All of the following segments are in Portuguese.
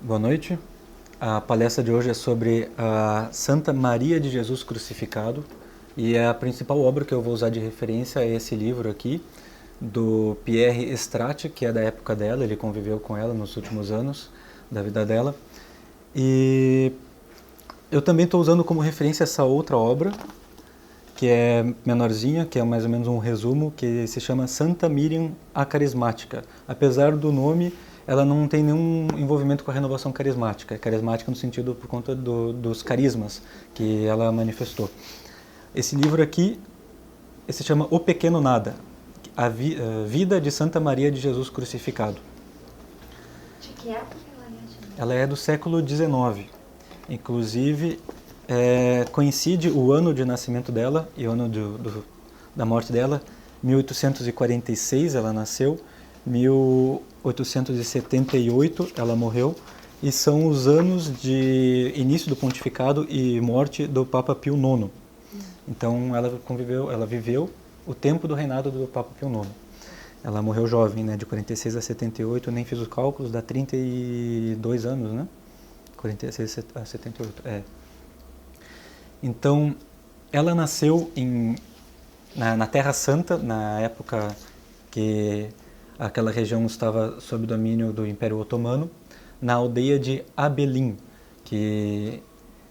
Boa noite. A palestra de hoje é sobre a Santa Maria de Jesus Crucificado e a principal obra que eu vou usar de referência é esse livro aqui, do Pierre Estrate, que é da época dela, ele conviveu com ela nos últimos anos da vida dela. E eu também estou usando como referência essa outra obra, que é menorzinha, que é mais ou menos um resumo, que se chama Santa Miriam a Carismática. Apesar do nome, ela não tem nenhum envolvimento com a renovação carismática. É carismática no sentido por conta dos carismas que ela manifestou. Esse livro aqui se chama O Pequeno Nada, a vida de Santa Maria de Jesus Crucificado. De que época ela é do século XIX. Inclusive, coincide o ano de nascimento dela e o ano da morte dela, 1846 ela nasceu, 1878 ela morreu, e são os anos de início do pontificado e morte do Papa Pio IX. Então ela viveu o tempo do reinado do Papa Pio IX. Ela morreu jovem, né, de 46 a 78, nem fiz os cálculos, dá 32 anos, né? 46 a 78, Então, ela nasceu na Terra Santa, na época que aquela região estava sob domínio do Império Otomano, na aldeia de Abelim, que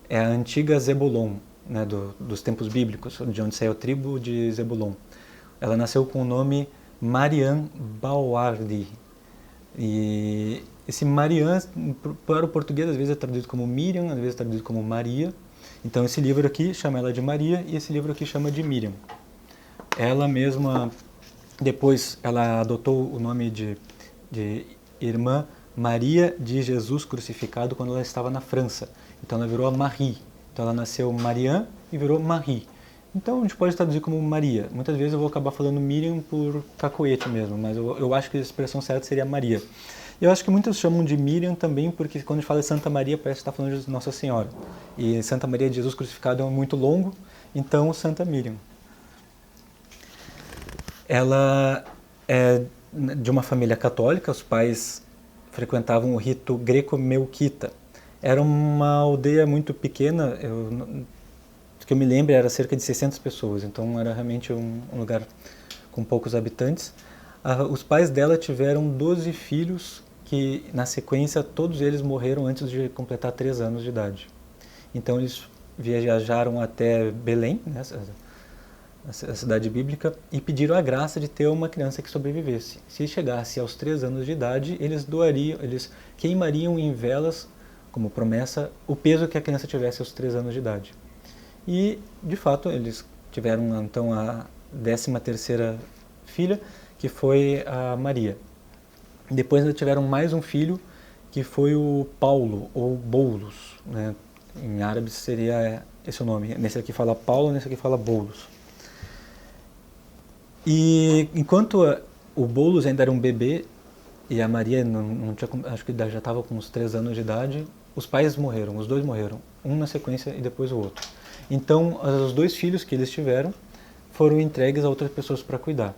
é a antiga Zebulon, né, dos tempos bíblicos, de onde saiu a tribo de Zebulon. Ela nasceu com o nome Marian Bawardi. E esse Marian, para o português, às vezes é traduzido como Miriam, às vezes é traduzido como Maria. Então esse livro aqui chama ela de Maria e esse livro aqui chama de Miriam. Ela mesma, depois, ela adotou o nome de Irmã Maria de Jesus Crucificado quando ela estava na França. Então ela virou a Marie. Então ela nasceu Marian e virou Marie. Então a gente pode traduzir como Maria. Muitas vezes eu vou acabar falando Miriam por cacoete mesmo, mas eu acho que a expressão certa seria Maria. Eu acho que muitos chamam de Miriam também porque quando a gente fala de Santa Maria parece que está falando de Nossa Senhora. E Santa Maria de Jesus Crucificado é muito longo, então Santa Miriam. Ela é de uma família católica, os pais frequentavam o rito greco-melquita. Era uma aldeia muito pequena, que eu me lembro era cerca de 600 pessoas, então era realmente um lugar com poucos habitantes. Os pais dela tiveram 12 filhos que, na sequência, todos eles morreram antes de completar 3 anos de idade. Então eles viajaram até Belém, né, a cidade bíblica, e pediram a graça de ter uma criança que sobrevivesse. Se chegasse aos 3 anos de idade, eles queimariam em velas, como promessa, o peso que a criança tivesse aos 3 anos de idade. E, de fato, eles tiveram, então, a 13ª filha, que foi a Maria. Depois eles tiveram mais um filho, que foi o Paulo, ou Boulos, né? Em árabe seria esse o nome. Nesse aqui fala Paulo, nesse aqui fala Boulos. E enquanto o Boulos ainda era um bebê, e a Maria não tinha, acho que já estava com uns 3 anos de idade, os pais morreram, os dois morreram, um na sequência e depois o outro. Então, os 2 filhos que eles tiveram foram entregues a outras pessoas para cuidar.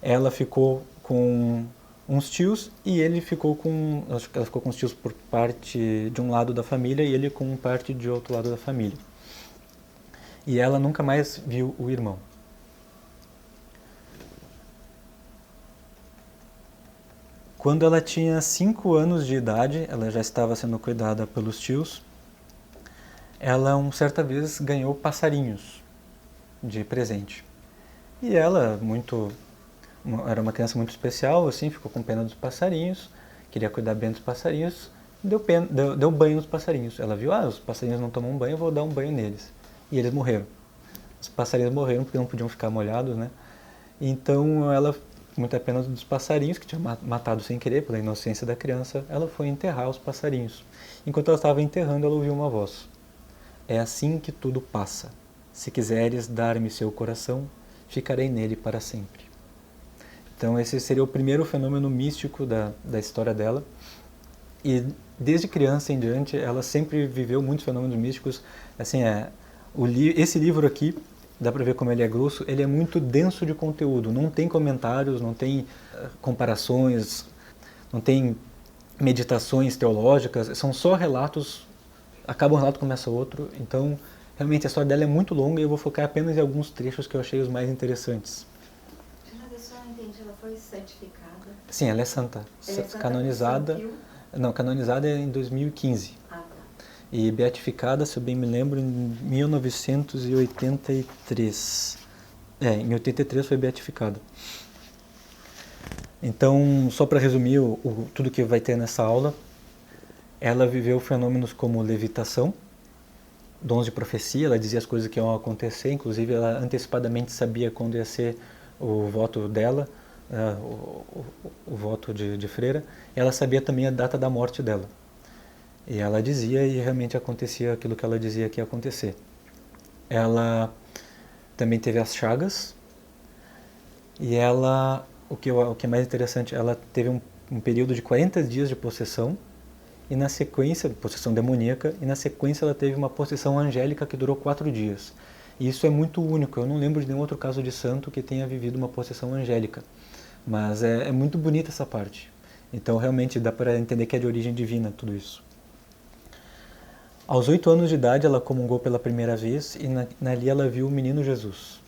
Ela ficou com uns tios e ele ficou com... Acho que ela ficou com os tios por parte de um lado da família e ele com parte de outro lado da família. E ela nunca mais viu o irmão. Quando ela tinha 5 anos de idade, ela já estava sendo cuidada pelos tios. Ela, certa vez, ganhou passarinhos de presente. E ela, era uma criança muito especial, assim, ficou com pena dos passarinhos, queria cuidar bem dos passarinhos, deu banho nos passarinhos. Ela viu, os passarinhos não tomam banho, eu vou dar um banho neles. E eles morreram. Os passarinhos morreram porque não podiam ficar molhados, né? Então ela, muita pena dos passarinhos, que tinha matado sem querer, pela inocência da criança, ela foi enterrar os passarinhos. Enquanto ela estava enterrando, ela ouviu uma voz. É assim que tudo passa. Se quiseres dar-me seu coração, ficarei nele para sempre. Então esse seria o primeiro fenômeno místico da história dela. E desde criança em diante, ela sempre viveu muitos fenômenos místicos. Assim, esse livro aqui dá para ver como ele é grosso, ele é muito denso de conteúdo, não tem comentários, não tem comparações, não tem meditações teológicas, são só relatos, acaba um relato, começa outro, então realmente a história dela é muito longa e eu vou focar apenas em alguns trechos que eu achei os mais interessantes. Eu só não entendi, ela foi certificada? Sim, ela é santa, canonizada, não, canonizada é em 2015. Ah, tá. E beatificada, se eu bem me lembro, em 1983. Em 83 foi beatificada. Então, só para resumir tudo que vai ter nessa aula, ela viveu fenômenos como levitação, dons de profecia, ela dizia as coisas que iam acontecer, inclusive ela antecipadamente sabia quando ia ser o voto dela, o voto de freira, e ela sabia também a data da morte dela. E ela dizia e realmente acontecia aquilo que ela dizia que ia acontecer. Ela também teve as chagas e ela, o que é mais interessante, ela teve um período de 40 dias de possessão e na sequência, possessão demoníaca, e na sequência ela teve uma possessão angélica que durou 4 dias. E isso é muito único, eu não lembro de nenhum outro caso de santo que tenha vivido uma possessão angélica. Mas é muito bonita essa parte. Então realmente dá para entender que é de origem divina tudo isso. Aos 8 anos de idade ela comungou pela primeira vez e ali ela viu o menino Jesus.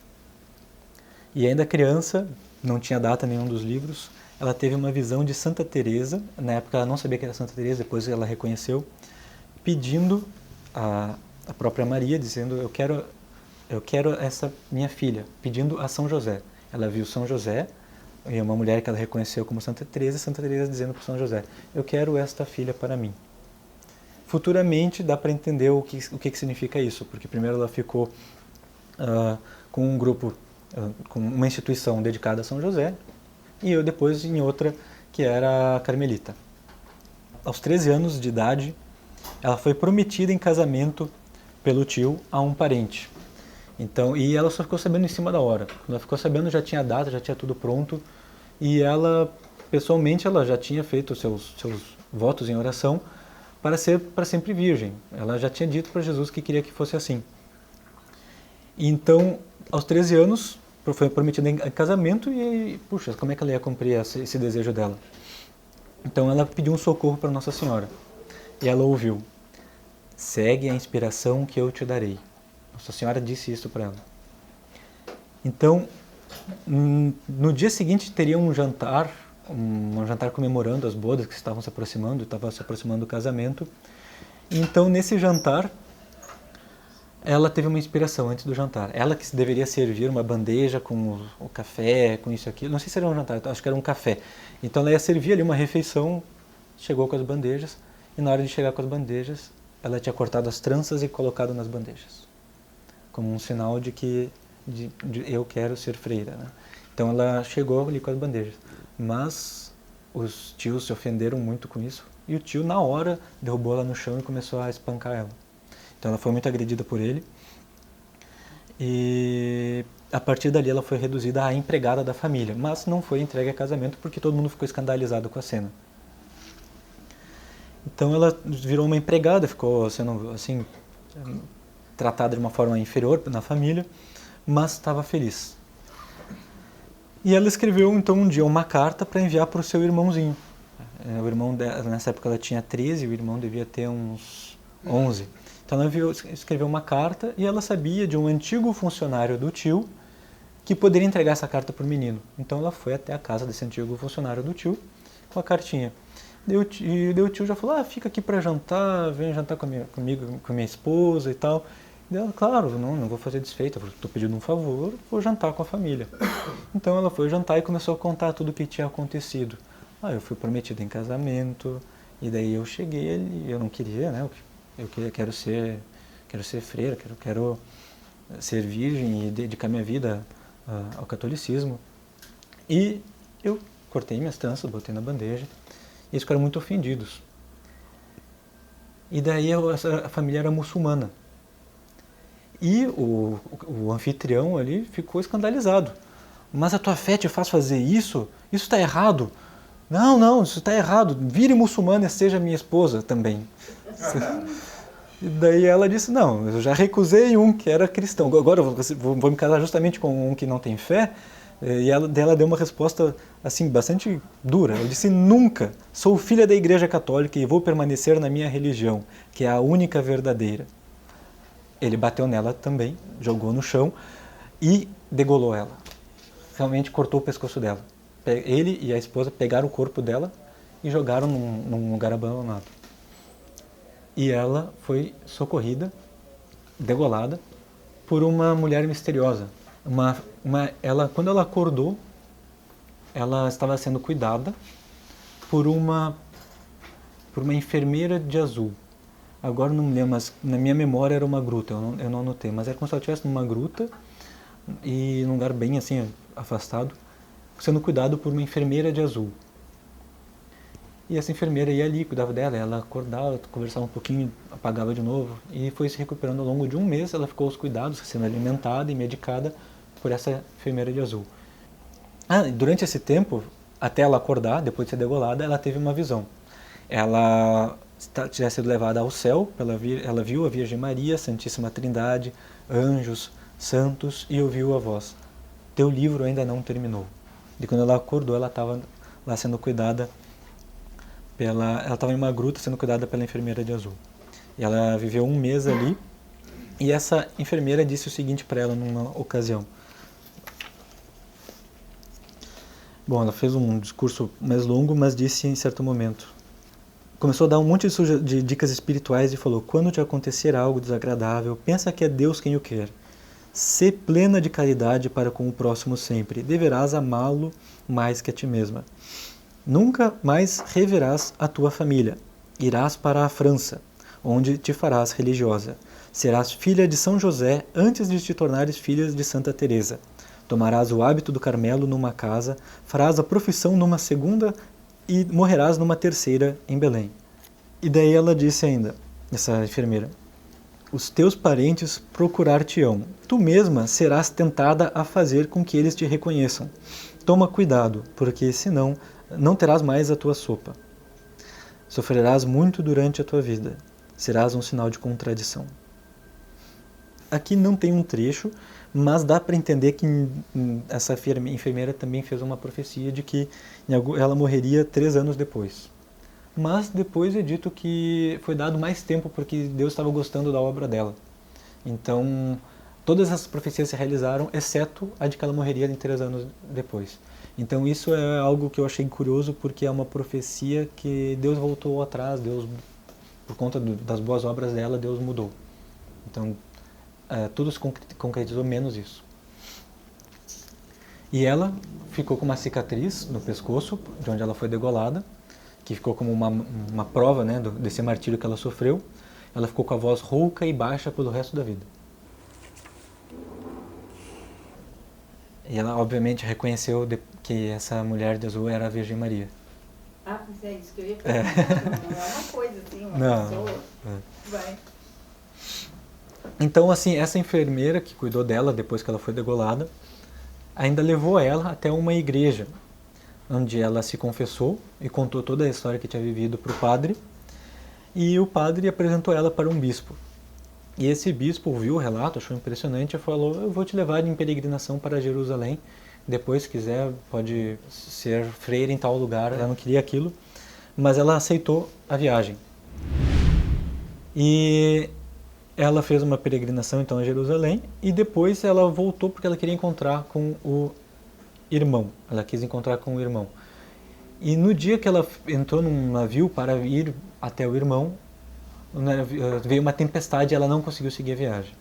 E ainda criança, não tinha data em nenhum dos livros, ela teve uma visão de Santa Teresa, na época ela não sabia que era Santa Teresa, depois ela reconheceu, pedindo a própria Maria, dizendo, eu quero essa minha filha, pedindo a São José. Ela viu São José, e uma mulher que ela reconheceu como Santa Teresa dizendo para São José, eu quero esta filha para mim. Futuramente dá para entender o que significa isso, porque primeiro ela ficou com um grupo, com uma instituição dedicada a São José, e eu depois em outra que era a Carmelita. Aos 13 anos de idade, ela foi prometida em casamento pelo tio a um parente. Então, e ela só ficou sabendo em cima da hora. Quando ela ficou sabendo, já tinha data, já tinha tudo pronto, e ela, pessoalmente, ela já tinha feito seus votos em oração para ser para sempre virgem. Ela já tinha dito para Jesus que queria que fosse assim. Então, aos 13 anos, foi prometida em casamento e, puxa, como é que ela ia cumprir esse desejo dela? Então, ela pediu um socorro para Nossa Senhora. E ela ouviu, segue a inspiração que eu te darei. Nossa Senhora disse isso para ela. Então, no dia seguinte teria um jantar comemorando as bodas que estavam se aproximando, estava se aproximando do casamento. Então, nesse jantar, ela teve uma inspiração antes do jantar. Ela que deveria servir uma bandeja com o café, com isso aqui. Não sei se era um jantar, acho que era um café. Então, ela ia servir ali uma refeição, chegou com as bandejas, e na hora de chegar com as bandejas, ela tinha cortado as tranças e colocado nas bandejas, como um sinal de que eu quero ser freira, né? Então ela chegou ali com as bandejas, mas os tios se ofenderam muito com isso e o tio na hora derrubou ela no chão e começou a espancar ela. Então ela foi muito agredida por ele e a partir dali ela foi reduzida à empregada da família, mas não foi entregue a casamento porque todo mundo ficou escandalizado com a cena. Então ela virou uma empregada, ficou sendo assim tratada de uma forma inferior na família, mas estava feliz. E ela escreveu então um dia uma carta para enviar para o seu irmãozinho. O irmão dela, nessa época ela tinha 13, o irmão devia ter uns 11. Então ela escreveu uma carta e ela sabia de um antigo funcionário do tio que poderia entregar essa carta para o menino. Então ela foi até a casa desse antigo funcionário do tio com a cartinha. Daí o tio já falou, fica aqui para jantar, vem jantar comigo, com minha esposa e tal. Daí ela, claro, não vou fazer desfeita, estou pedindo um favor, vou jantar com a família. Então ela foi jantar e começou a contar tudo o que tinha acontecido. Eu fui prometida em casamento, e daí eu cheguei ali, eu não queria, né? Quero ser freira, quero ser virgem e dedicar minha vida ao catolicismo. E eu cortei minhas tranças, botei na bandeja, e eles ficaram muito ofendidos. E daí a família era muçulmana. E o anfitrião ali ficou escandalizado. Mas a tua fé te faz fazer isso? Isso está errado. Não, isso está errado. Vire muçulmana e seja minha esposa também. E daí ela disse, não, eu já recusei um que era cristão, agora eu vou me casar justamente com um que não tem fé. E ela deu uma resposta assim bastante dura. Ela disse, nunca, sou filha da Igreja Católica e vou permanecer na minha religião, que é a única verdadeira. Ele bateu nela também, jogou no chão e degolou ela. Realmente cortou o pescoço dela. Ele e a esposa pegaram o corpo dela e jogaram num lugar abandonado. E ela foi socorrida, degolada, por uma mulher misteriosa. Quando ela acordou, ela estava sendo cuidada por uma enfermeira de azul. Agora não me lembro, mas na minha memória era uma gruta, eu não anotei, mas era como se ela estivesse numa gruta e num lugar bem assim afastado, sendo cuidado por uma enfermeira de azul. E essa enfermeira ia ali, cuidava dela, ela acordava, conversava um pouquinho, apagava de novo, e foi se recuperando ao longo de um mês. Ela ficou aos cuidados, sendo alimentada e medicada por essa enfermeira de azul. E durante esse tempo, até ela acordar, depois de ser degolada, ela teve uma visão. Ela tinha sido levada ao céu, ela viu a Virgem Maria, Santíssima Trindade, anjos, santos, e ouviu a voz: teu livro ainda não terminou. E quando ela acordou, ela estava lá sendo cuidada ela estava em uma gruta sendo cuidada pela enfermeira de azul. E ela viveu um mês ali, e essa enfermeira disse o seguinte para ela numa ocasião. Bom, ela fez um discurso mais longo, mas disse em certo momento. Começou a dar um monte de dicas espirituais e falou: quando te acontecer algo desagradável, pensa que é Deus quem o quer. Sê plena de caridade para com o próximo sempre. Deverás amá-lo mais que a ti mesma. Nunca mais reverás a tua família. Irás para a França, onde te farás religiosa. Serás filha de São José antes de te tornares filha de Santa Teresa. Tomarás o hábito do Carmelo numa casa, farás a profissão numa segunda e morrerás numa terceira em Belém. E daí ela disse ainda, essa enfermeira: os teus parentes procurar-te-ão. Tu mesma serás tentada a fazer com que eles te reconheçam. Toma cuidado, porque senão não terás mais a tua sopa. Sofrerás muito durante a tua vida. Serás um sinal de contradição. Aqui não tem um trecho, mas dá para entender que essa enfermeira também fez uma profecia de que ela morreria 3 anos depois. Mas depois é dito que foi dado mais tempo porque Deus estava gostando da obra dela. Então, todas essas profecias se realizaram, exceto a de que ela morreria em 3 anos depois. Então isso é algo que eu achei curioso, porque é uma profecia que Deus voltou atrás, por conta das boas obras dela, Deus mudou. Então, tudo se concretizou menos isso. E ela ficou com uma cicatriz no pescoço, de onde ela foi degolada, que ficou como uma prova, né, desse martírio que ela sofreu. Ela ficou com a voz rouca e baixa pelo resto da vida. E ela, obviamente, reconheceu que essa mulher de azul era a Virgem Maria. Mas é isso que eu ia perguntar. Não é uma coisa assim, uma pessoa. Vai. Então, assim, essa enfermeira que cuidou dela depois que ela foi degolada, ainda levou ela até uma igreja, onde ela se confessou e contou toda a história que tinha vivido para o padre. E o padre apresentou ela para um bispo. E esse bispo ouviu o relato, achou impressionante e falou: eu vou te levar em peregrinação para Jerusalém. Depois, se quiser, pode ser freira em tal lugar. Ela não queria aquilo, mas ela aceitou a viagem. E ela fez uma peregrinação então a Jerusalém e depois ela voltou porque ela queria encontrar com o irmão. Ela quis encontrar com o irmão. E no dia que ela entrou num navio para ir até o irmão, veio uma tempestade e ela não conseguiu seguir a viagem.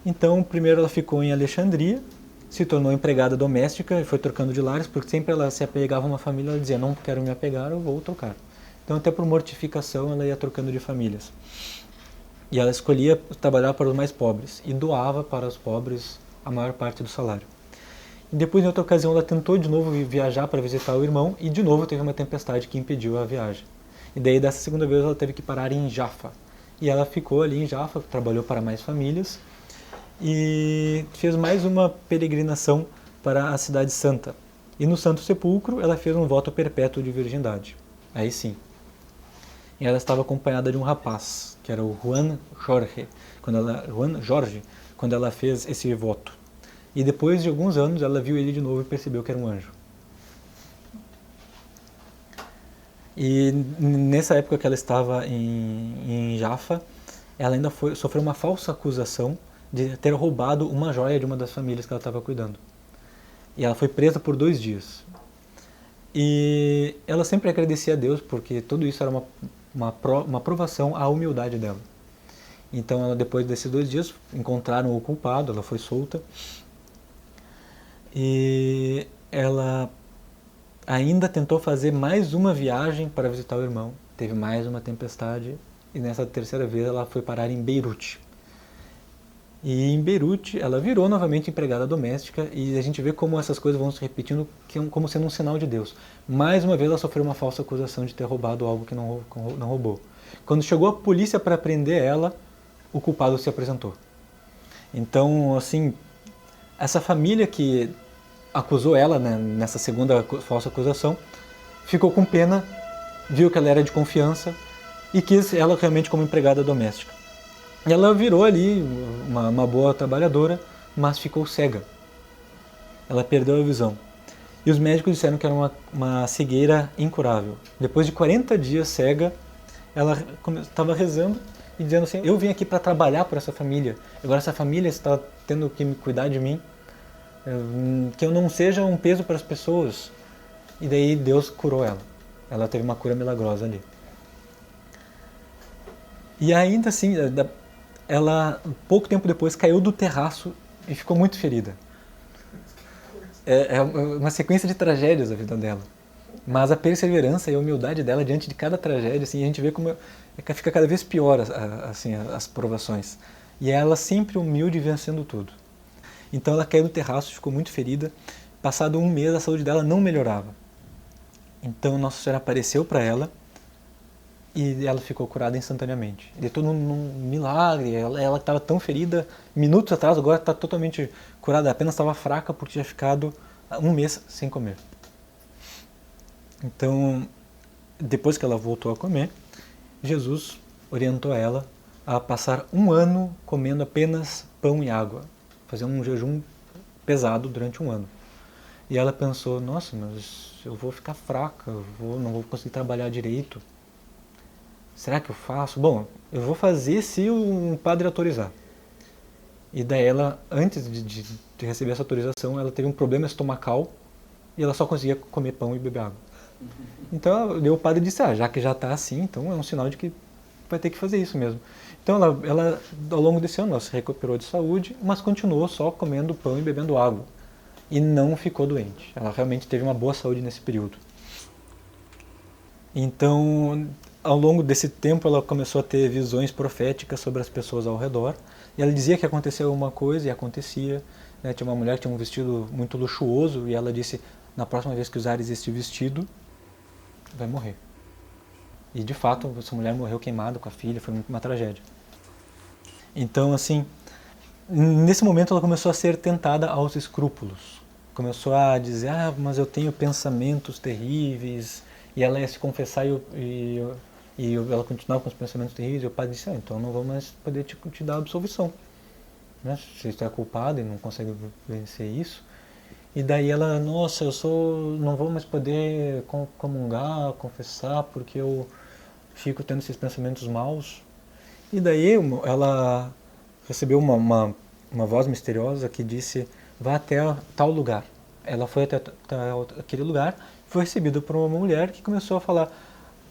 Então, primeiro ela ficou em Alexandria, se tornou empregada doméstica e foi trocando de lares, porque sempre ela se apegava a uma família, ela dizia: não quero me apegar, eu vou trocar. Então, até por mortificação, ela ia trocando de famílias. E ela escolhia trabalhar para os mais pobres e doava para os pobres a maior parte do salário. E depois, em outra ocasião, ela tentou de novo viajar para visitar o irmão e de novo teve uma tempestade que impediu a viagem. E daí, dessa segunda vez, ela teve que parar em Jaffa. E ela ficou ali em Jaffa, trabalhou para mais famílias e fez mais uma peregrinação para a Cidade Santa. E no Santo Sepulcro, ela fez um voto perpétuo de virgindade. Aí sim. e ela estava acompanhada de um rapaz, que era o Juan Jorge, quando ela fez esse voto. E depois de alguns anos ela viu ele de novo e percebeu que era um anjo. E nessa época que ela estava em Jaffa, ela ainda sofreu uma falsa acusação de ter roubado uma joia de uma das famílias que ela estava cuidando. E ela foi presa por 2 dias. E ela sempre agradecia a Deus, porque tudo isso era uma provação à humildade dela. Então, ela, depois desses 2 dias, encontraram o culpado, ela foi solta. E ela ainda tentou fazer mais uma viagem para visitar o irmão. Teve mais uma tempestade, e nessa terceira vez ela foi parar em Beirute. E em Beirute ela virou novamente empregada doméstica, e a gente vê como essas coisas vão se repetindo como sendo um sinal de Deus. Mais uma vez ela sofreu uma falsa acusação de ter roubado algo que não roubou. Quando chegou a polícia para prender ela, o culpado se apresentou. Então, assim, essa família que acusou ela, né, nessa segunda falsa acusação, ficou com pena, viu que ela era de confiança e quis ela realmente como empregada doméstica. E ela virou ali uma boa trabalhadora, mas ficou cega. Ela perdeu a visão. E os médicos disseram que era uma cegueira incurável. Depois de 40 dias cega, ela estava rezando e dizendo assim: eu vim aqui para trabalhar por essa família. Agora essa família está tendo que me cuidar de mim. Que eu não seja um peso para as pessoas. E daí Deus curou ela. Ela teve uma cura milagrosa ali. E ainda assim, ela pouco tempo depois caiu do terraço e ficou muito ferida. É uma sequência de tragédias a vida dela. Mas a perseverança e a humildade dela diante de cada tragédia, assim, a gente vê como fica cada vez pior assim, as provações. E ela sempre humilde, vencendo tudo. Então ela caiu do terraço, ficou muito ferida. Passado 1 mês a saúde dela não melhorava. Então Nossa Senhora apareceu para ela e ela ficou curada instantaneamente. E todo um milagre. Ela que estava tão ferida minutos atrás, agora está totalmente curada. Apenas estava fraca porque tinha ficado 1 mês sem comer. Então, depois que ela voltou a comer, Jesus orientou ela a passar 1 ano comendo apenas pão e água. Fazer um jejum pesado durante 1 ano. E ela pensou: nossa, mas eu vou ficar fraca, não vou conseguir trabalhar direito. Será que eu faço? Bom, eu vou fazer se um padre autorizar. E daí ela, antes de receber essa autorização, ela teve um problema estomacal e ela só conseguia comer pão e beber água. Então o padre disse: já que já está assim, então é um sinal de que vai ter que fazer isso mesmo. Então ela ao longo desse ano, ela se recuperou de saúde, mas continuou só comendo pão e bebendo água. E não ficou doente. Ela realmente teve uma boa saúde nesse período. Então, ao longo desse tempo, ela começou a ter visões proféticas sobre as pessoas ao redor. E ela dizia que acontecia alguma coisa e acontecia. Né? Tinha uma mulher que tinha um vestido muito luxuoso e ela disse: na próxima vez que usares este vestido, vai morrer. E de fato, essa mulher morreu queimada com a filha, foi uma tragédia. Então, assim, nesse momento ela começou a ser tentada aos escrúpulos. Começou a dizer: mas eu tenho pensamentos terríveis. E ela ia se confessar e ela continuava com os pensamentos terríveis. E o padre disse: então não vou mais poder te dar absolvição. Né? Você está culpada e não consegue vencer isso. E daí ela: nossa, não vou mais poder comungar, confessar, porque eu fico tendo esses pensamentos maus. E daí ela recebeu uma voz misteriosa que disse: vá até tal lugar. Ela foi até aquele lugar, foi recebida por uma mulher que começou a falar: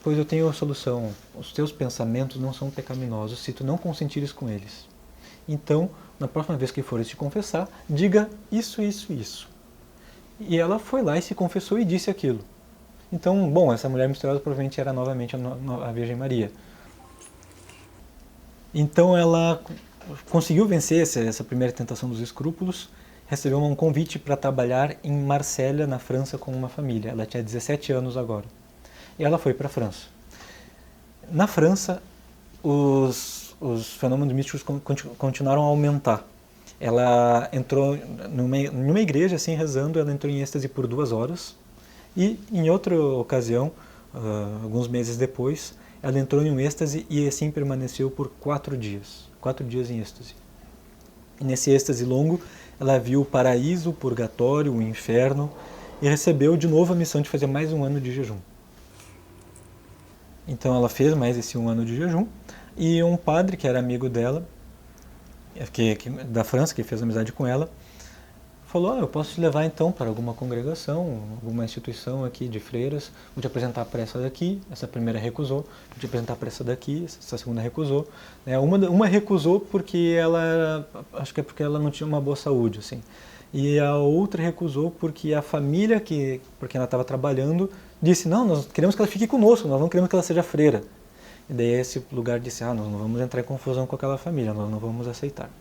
pois eu tenho a solução, os teus pensamentos não são pecaminosos se tu não consentires com eles. Então, na próxima vez que fores te confessar, diga isso, isso, isso. E ela foi lá e se confessou e disse aquilo. Então, bom, essa mulher misteriosa provavelmente era novamente a Virgem Maria. Então ela conseguiu vencer essa primeira tentação dos escrúpulos, recebeu um convite para trabalhar em Marsella, na França, com uma família. Ela tinha 17 anos agora. E ela foi para a França. Na França, os fenômenos místicos continuaram a aumentar. Ela entrou numa igreja, assim, rezando, ela entrou em êxtase por 2 horas. E, em outra ocasião, alguns meses depois, ela entrou em um êxtase e assim permaneceu por 4 dias. 4 dias em êxtase. E nesse êxtase longo, ela viu o paraíso, o purgatório, o inferno e recebeu de novo a missão de fazer mais um ano de jejum. Então ela fez mais esse um ano de jejum e um padre que era amigo dela, da França, que fez amizade com ela, falou, eu posso te levar então para alguma congregação, alguma instituição aqui de freiras, vou te apresentar para essa daqui, essa primeira recusou, vou te apresentar para essa daqui, essa segunda recusou. Uma recusou porque acho que é porque ela não tinha uma boa saúde, assim. E a outra recusou porque a família por quem ela estava trabalhando disse, não, nós queremos que ela fique conosco, nós não queremos que ela seja freira. E daí esse lugar disse, nós não vamos entrar em confusão com aquela família, nós não vamos aceitar.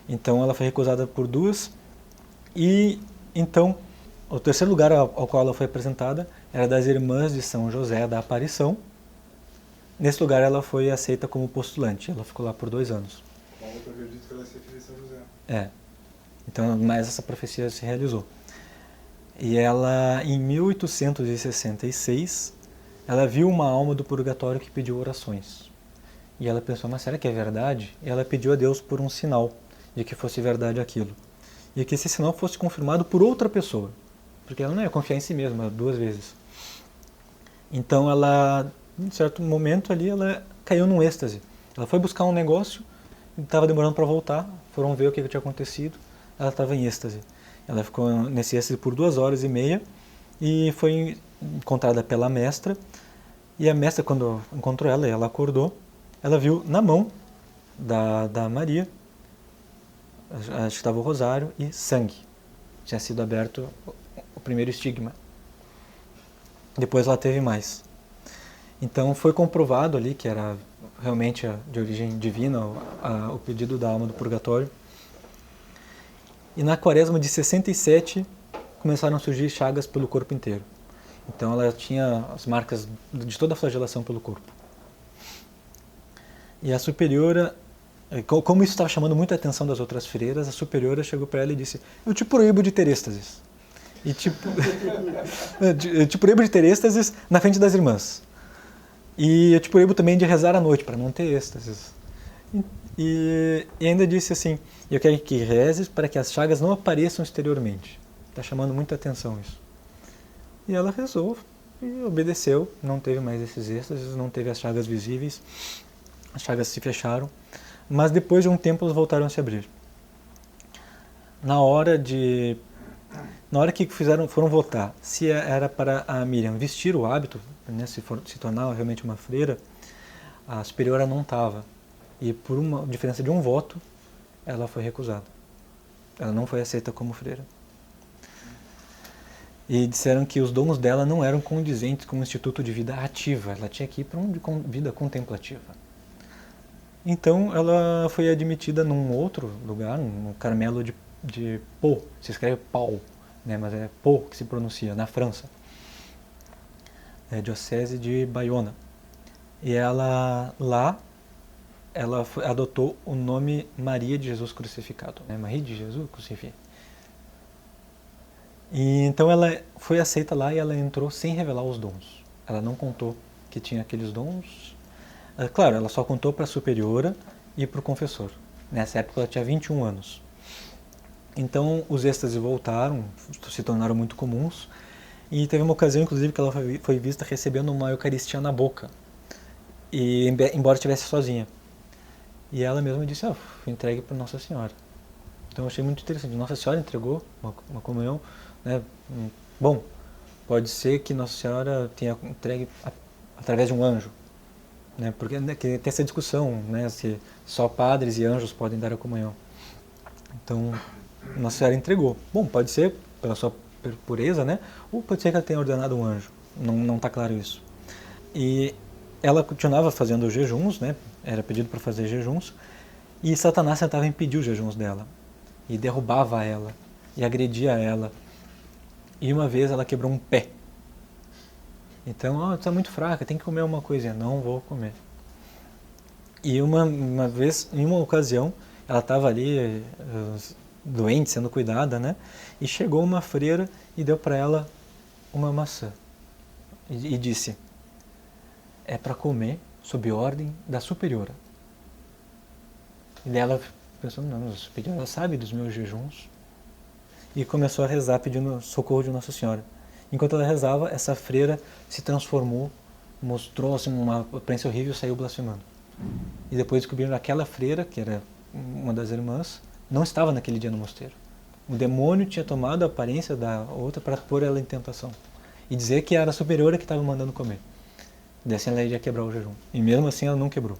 Então ela foi recusada por 2. E então, o terceiro lugar ao qual ela foi apresentada era das Irmãs de São José da Aparição. Nesse lugar ela foi aceita como postulante, ela ficou lá por 2 anos. Eu acredito que ela é filha de São José. Então, mas essa profecia se realizou. E ela, em 1866, ela viu uma alma do purgatório que pediu orações. E ela pensou, mas será que é verdade? E ela pediu a Deus por um sinal de que fosse verdade aquilo. E que esse sinal fosse confirmado por outra pessoa, porque ela não ia confiar em si mesma 2 vezes. Então ela, em certo momento ali, ela caiu num êxtase. Ela foi buscar um negócio, estava demorando para voltar, foram ver o que tinha acontecido, ela estava em êxtase. Ela ficou nesse êxtase por 2h30 e foi encontrada pela mestra. E a mestra, quando encontrou ela e ela acordou, ela viu na mão da Maria, acho que estava o rosário e sangue. Tinha sido aberto o primeiro estigma. Depois ela teve mais. Então foi comprovado ali que era realmente de origem divina o pedido da alma do purgatório. E na quaresma de 67 começaram a surgir chagas pelo corpo inteiro. Então ela tinha as marcas de toda a flagelação pelo corpo. E a superiora, como isso estava chamando muita atenção das outras freiras, a superiora chegou para ela e disse, eu te proíbo de ter êxtases. E eu te proíbo de ter êxtases na frente das irmãs. E eu te proíbo também de rezar à noite, para não ter êxtases. E ainda disse assim, eu quero que rezes para que as chagas não apareçam exteriormente. Está chamando muita atenção isso. E ela rezou e obedeceu, não teve mais esses êxtases, não teve as chagas visíveis, as chagas se fecharam. Mas depois de um tempo elas voltaram a se abrir. Na hora que foram votar se era para a Miriam vestir o hábito, né, se tornar realmente uma freira, a superiora não estava. E por uma diferença de um voto, ela foi recusada. Ela não foi aceita como freira. E disseram que os dons dela não eram condizentes com o instituto de vida ativa. Ela tinha que ir para de vida contemplativa. Então ela foi admitida num outro lugar, no Carmelo de Pau, se escreve Pau, né, mas é Pau que se pronuncia, na França, diocese de Bayona. E ela adotou o nome Maria de Jesus Crucificado, né, Maria de Jesus Crucificado. E então ela foi aceita lá e ela entrou sem revelar os dons. Ela não contou que tinha aqueles dons. Claro, ela só contou para a superiora e para o confessor. Nessa época ela tinha 21 anos. Então os êxtases voltaram, se tornaram muito comuns. E teve uma ocasião, inclusive, que ela foi vista recebendo uma eucaristia na boca. E embora estivesse sozinha. E ela mesma disse, fui entregue para Nossa Senhora. Então eu achei muito interessante. Nossa Senhora entregou uma comunhão. Né? Bom, pode ser que Nossa Senhora tenha entregue através de um anjo. Né? Porque tem essa discussão, né? Se só padres e anjos podem dar a comunhão. Então, Nossa Senhora entregou. Bom, pode ser pela sua pureza, né? Ou pode ser que ela tenha ordenado um anjo. Não está claro isso. E ela continuava fazendo jejuns, né? Era pedido para fazer jejuns. E Satanás tentava impedir os jejuns dela. E derrubava ela. E agredia ela. E uma vez ela quebrou um pé. Então, você está muito fraca, tem que comer uma coisinha. Não vou comer. E uma vez, em uma ocasião, ela estava ali doente, sendo cuidada, né? E chegou uma freira e deu para ela uma maçã. E disse, é para comer sob ordem da superiora. E daí ela pensou, não, a superiora sabe dos meus jejuns. E começou a rezar pedindo socorro de Nossa Senhora. Enquanto ela rezava, essa freira se transformou, mostrou assim, uma aparência horrível e saiu blasfemando. E depois descobriram que aquela freira, que era uma das irmãs, não estava naquele dia no mosteiro. O demônio tinha tomado a aparência da outra para pôr ela em tentação. E dizer que era a superiora que estava mandando comer. E assim ela iria quebrar o jejum. E mesmo assim ela não quebrou.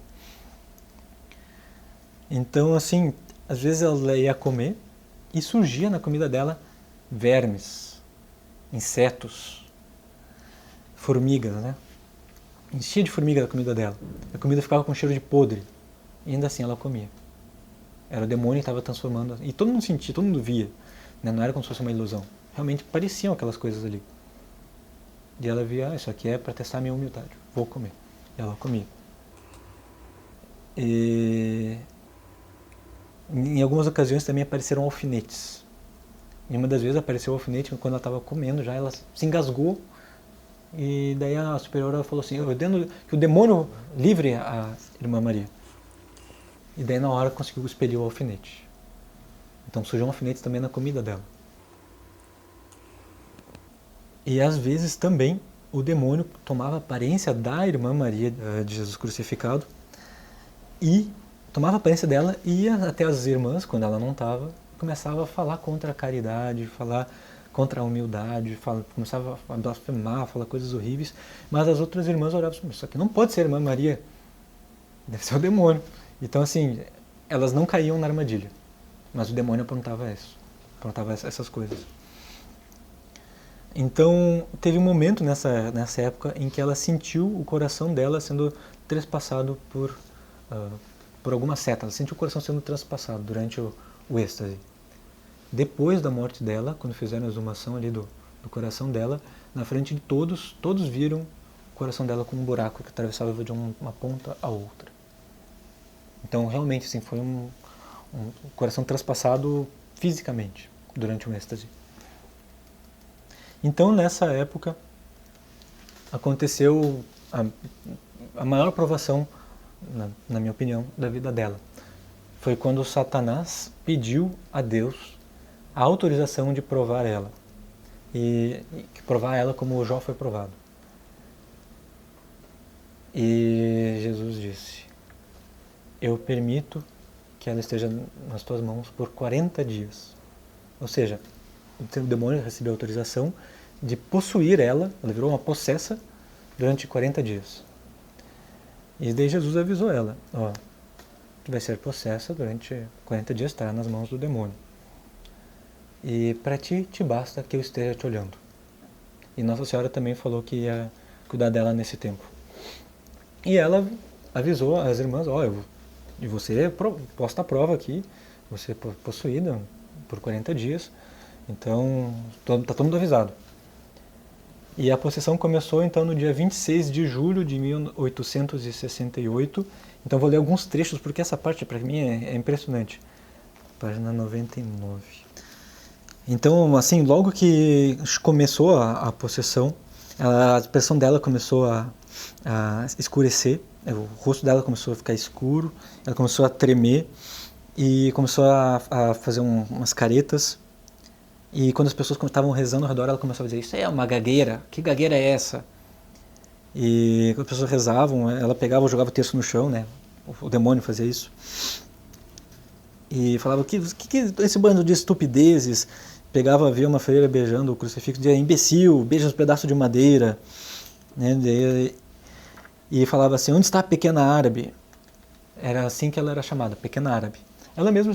Então, assim, às vezes ela ia comer e surgia na comida dela vermes, insetos, formigas, né? Enchia de formiga a comida dela. A comida ficava com cheiro de podre. E ainda assim ela comia. Era o demônio que estava transformando. E todo mundo sentia, todo mundo via. Né? Não era como se fosse uma ilusão. Realmente pareciam aquelas coisas ali. E ela via, isso aqui é para testar a minha humildade. Vou comer. E ela comia. E em algumas ocasiões também apareceram alfinetes. E uma das vezes apareceu o alfinete quando ela estava comendo já, ela se engasgou. E daí a superiora falou assim, eu ordeno que o demônio livre a irmã Maria. E daí na hora conseguiu expelir o alfinete. Então surgiu um alfinete também na comida dela. E às vezes também o demônio tomava a aparência da irmã Maria de Jesus crucificado e tomava a aparência dela e ia até as irmãs, quando ela não estava, começava a falar contra a caridade, falar contra a humildade, começava a blasfemar, a falar coisas horríveis, mas as outras irmãs olhavam assim, isso aqui não pode ser a irmã Maria, deve ser o demônio. Então assim, elas não caíam na armadilha, mas o demônio aprontava essas coisas. Então teve um momento nessa época em que ela sentiu o coração dela sendo trespassado por alguma seta, ela sentiu o coração sendo trespassado durante o êxtase. Depois da morte dela, quando fizeram a exumação ali do coração dela, na frente de todos viram o coração dela com um buraco que atravessava de uma ponta a outra. Então realmente assim, foi um coração traspassado fisicamente durante o êxtase. Então nessa época aconteceu a maior provação, na minha opinião, da vida dela. Foi quando Satanás pediu a Deus a autorização de provar ela. E provar ela como Jó foi provado. E Jesus disse, eu permito que ela esteja nas tuas mãos por 40 dias. Ou seja, o demônio recebeu autorização de possuir ela virou uma possessa durante 40 dias. E daí Jesus avisou ela, tu vai ser possessa durante 40 dias, estará nas mãos do demônio. E para ti, te basta que eu esteja te olhando. E Nossa Senhora também falou que ia cuidar dela nesse tempo. E ela avisou as irmãs, e você posta a prova aqui, você é possuída por 40 dias, então está todo mundo avisado. E a possessão começou então no dia 26 de julho de 1868. Então vou ler alguns trechos, porque essa parte para mim é impressionante. Página 99. Então, assim, logo que começou a possessão, a expressão dela começou a escurecer, o rosto dela começou a ficar escuro, ela começou a tremer e começou a fazer umas caretas. E quando as pessoas estavam rezando ao redor, ela começou a dizer, isso é uma gagueira, que gagueira é essa? E quando as pessoas rezavam, ela pegava e jogava o terço no chão, né? O demônio fazia isso. E falava, que esse bando de estupidezes? Pegava, via uma freira beijando o crucifixo, dizia, imbecil, beija uns pedaços de madeira. Né? E falava assim, onde está a pequena árabe? Era assim que ela era chamada, pequena árabe. Ela mesma,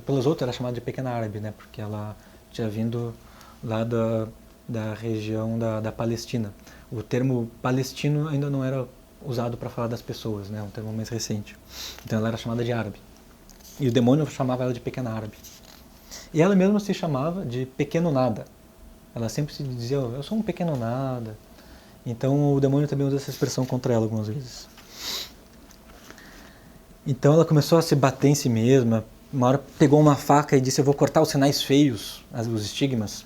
pelos outros, era chamada de pequena árabe, né? Porque ela tinha vindo lá da região da Palestina. O termo palestino ainda não era usado para falar das pessoas, né? Um termo mais recente. Então ela era chamada de árabe. E o demônio chamava ela de pequena árabe. E ela mesma se chamava de pequeno nada. Ela sempre se dizia, eu sou um pequeno nada. Então o demônio também usa essa expressão contra ela algumas vezes. Então ela começou a se bater em si mesma. Uma hora pegou uma faca e disse, eu vou cortar os sinais feios, os estigmas.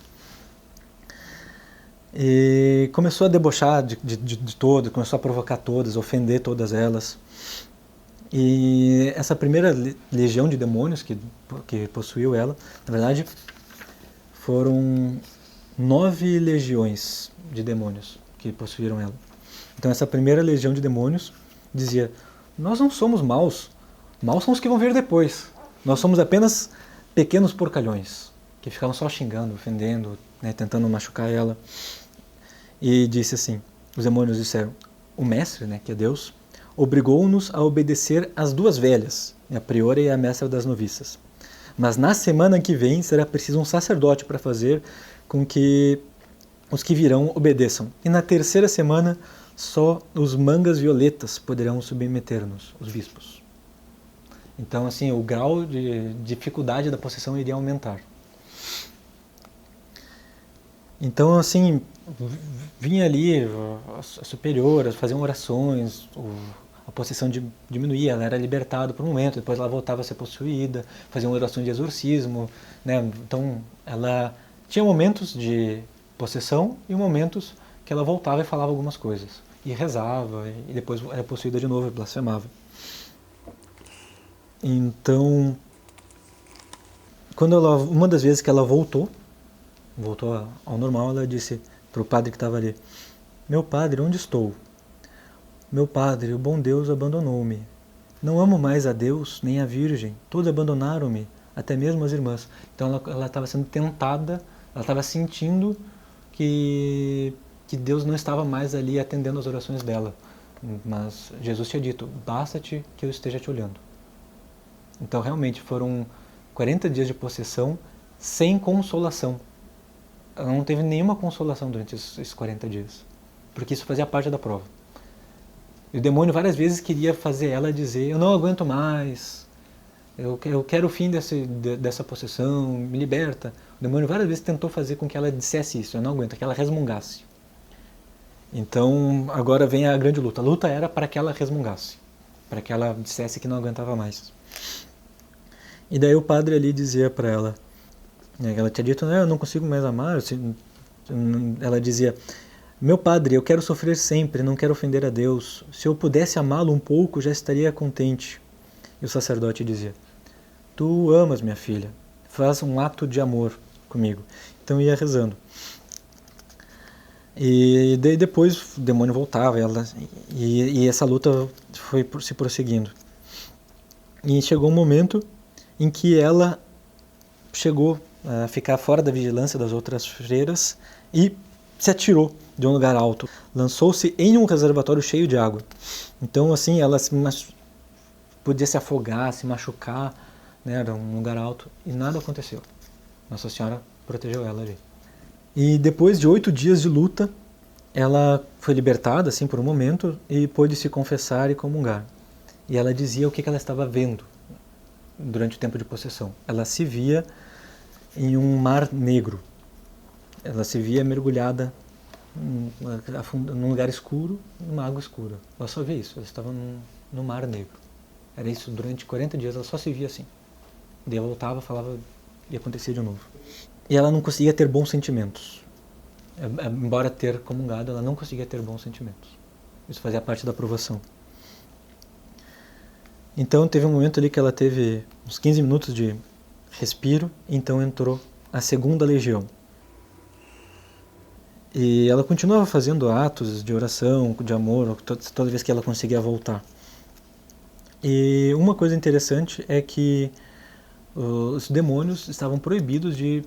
E começou a debochar de todas, começou a provocar todas, ofender todas elas. E essa primeira legião de demônios que possuiu ela, na verdade, foram 9 legiões de demônios que possuíram ela. Então essa primeira legião de demônios dizia: nós não somos maus, maus são os que vão vir depois. Nós somos apenas pequenos porcalhões, que ficavam só xingando, ofendendo, né, tentando machucar ela. E disse assim, os demônios disseram: o mestre, né, que é Deus, obrigou-nos a obedecer às 2 velhas, a priora e a mestra das noviças. Mas na semana que vem será preciso um sacerdote para fazer com que os que virão obedeçam. E na 3ª semana só os mangas violetas poderão submeter-nos, os bispos. Então, assim, o grau de dificuldade da possessão iria aumentar. Então, assim, vinha ali as superioras, faziam orações, a possessão diminuía, ela era libertada por um momento, depois ela voltava a ser possuída, faziam orações de exorcismo, né? Então, ela tinha momentos de possessão e momentos que ela voltava e falava algumas coisas. E rezava, e depois era possuída de novo e blasfemava. Então, uma das vezes que ela voltou ao normal, ela disse para o padre que estava ali: meu padre, onde estou? Meu padre, o bom Deus abandonou-me. Não amo mais a Deus, nem a Virgem. Todos abandonaram-me, até mesmo as irmãs. Então ela estava sendo tentada, ela estava sentindo que Deus não estava mais ali atendendo as orações dela. Mas Jesus tinha dito: basta-te que eu esteja te olhando. Então realmente foram 40 dias de possessão sem consolação. Ela não teve nenhuma consolação durante esses 40 dias, porque isso fazia parte da prova. E o demônio várias vezes queria fazer ela dizer: eu não aguento mais, eu quero o fim dessa possessão, me liberta. O demônio várias vezes tentou fazer com que ela dissesse isso: eu não aguento, que ela resmungasse. Então agora vem a grande luta. A luta era para que ela resmungasse, para que ela dissesse que não aguentava mais. E daí o padre ali dizia para ela, ela tinha dito: eu não consigo mais amar. Ela dizia: meu padre, eu quero sofrer sempre, não quero ofender a Deus. Se eu pudesse amá-lo um pouco, já estaria contente. E o sacerdote dizia: tu amas minha filha, faz um ato de amor comigo. Então ia rezando. E daí depois o demônio voltava, e essa luta foi se prosseguindo. E chegou um momento em que ela chegou a ficar fora da vigilância das outras freiras e se atirou de um lugar alto, lançou-se em um reservatório cheio de água. Então, assim, ela podia se afogar, se machucar, né? Era um lugar alto, e nada aconteceu. Nossa Senhora protegeu ela ali. E depois de 8 dias de luta, ela foi libertada, assim, por um momento, e pôde se confessar e comungar. E ela dizia o que ela estava vendo durante o tempo de possessão. Ela se via em um mar negro. Ela se via mergulhada num lugar escuro, numa água escura. Ela só via isso, ela estava no mar negro. Era isso, durante 40 dias ela só se via assim. Daí ela voltava, falava e acontecia de novo. E ela não conseguia ter bons sentimentos. Embora ter comungado, ela não conseguia ter bons sentimentos. Isso fazia parte da provação. Então teve um momento ali que ela teve uns 15 minutos de respiro, então entrou a 2ª legião. E ela continuava fazendo atos de oração, de amor, toda vez que ela conseguia voltar. E uma coisa interessante é que os demônios estavam proibidos de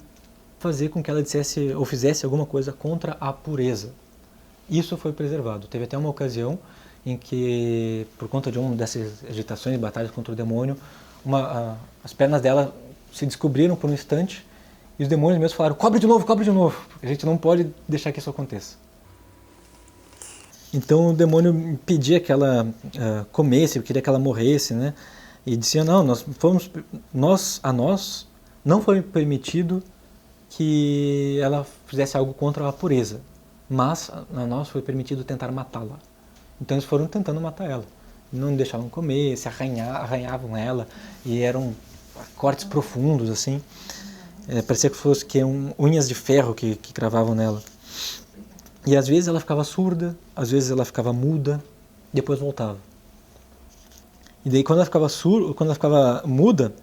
fazer com que ela dissesse ou fizesse alguma coisa contra a pureza. Isso foi preservado. Teve até uma ocasião em que, por conta de uma dessas agitações e batalhas contra o demônio, as pernas dela se descobriram por um instante e os demônios mesmo falaram: cobre de novo, porque a gente não pode deixar que isso aconteça. Então o demônio pedia que ela comesse, queria que ela morresse, né? E dizia: não, a nós não foi permitido que ela fizesse algo contra a pureza, mas a nós foi permitido tentar matá-la. Então eles foram tentando matar ela. Não deixavam comer, se arranhavam ela, e eram cortes profundos, assim. Parecia que fosse unhas de ferro que cravavam nela. E às vezes ela ficava surda, às vezes ela ficava muda, depois voltava. E daí quando ela ficava muda,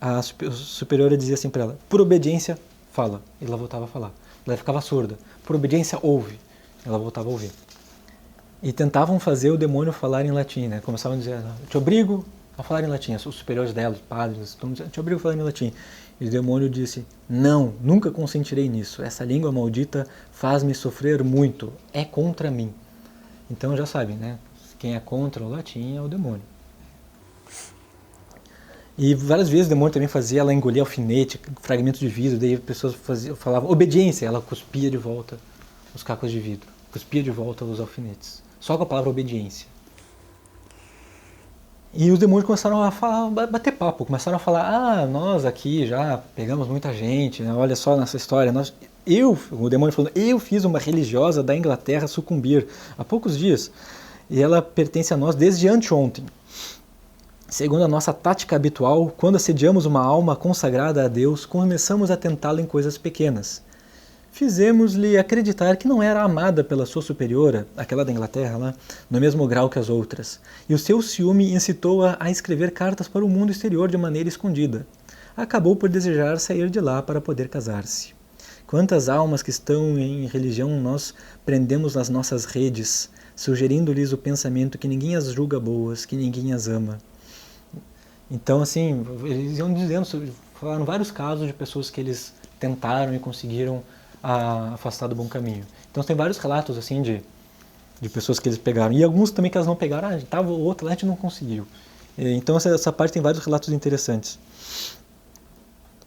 a superiora dizia assim para ela: por obediência, fala. E ela voltava a falar. Ela ficava surda. Por obediência, ouve. Ela voltava a ouvir. E tentavam fazer o demônio falar em latim, né? Começavam a dizer: te obrigo a falar em latim. Os superiores dela, os padres, te obrigo a falar em latim. E o demônio disse: não, nunca consentirei nisso. Essa língua maldita faz-me sofrer muito. É contra mim. Então já sabem, né? Quem é contra o latim é o demônio. E várias vezes o demônio também fazia ela engolir alfinete, fragmentos de vidro, daí as pessoas falavam obediência, ela cuspia de volta os cacos de vidro, cuspia de volta os alfinetes, só com a palavra obediência. E os demônios começaram a bater papo, começaram a falar: nós aqui já pegamos muita gente, né? Olha só nessa história, o demônio falando, eu fiz uma religiosa da Inglaterra sucumbir há poucos dias, e ela pertence a nós desde anteontem. Segundo a nossa tática habitual, quando assediamos uma alma consagrada a Deus, começamos a tentá-la em coisas pequenas. Fizemos-lhe acreditar que não era amada pela sua superiora, aquela da Inglaterra, lá, no mesmo grau que as outras, e o seu ciúme incitou-a a escrever cartas para o mundo exterior de maneira escondida. Acabou por desejar sair de lá para poder casar-se. Quantas almas que estão em religião nós prendemos nas nossas redes, sugerindo-lhes o pensamento que ninguém as julga boas, que ninguém as ama. Então, assim, eles iam falaram vários casos de pessoas que eles tentaram e conseguiram afastar do bom caminho. Então, tem vários relatos, assim, de pessoas que eles pegaram. E alguns também que elas não pegaram, estava outra lá, a gente não conseguiu. Então, essa parte tem vários relatos interessantes.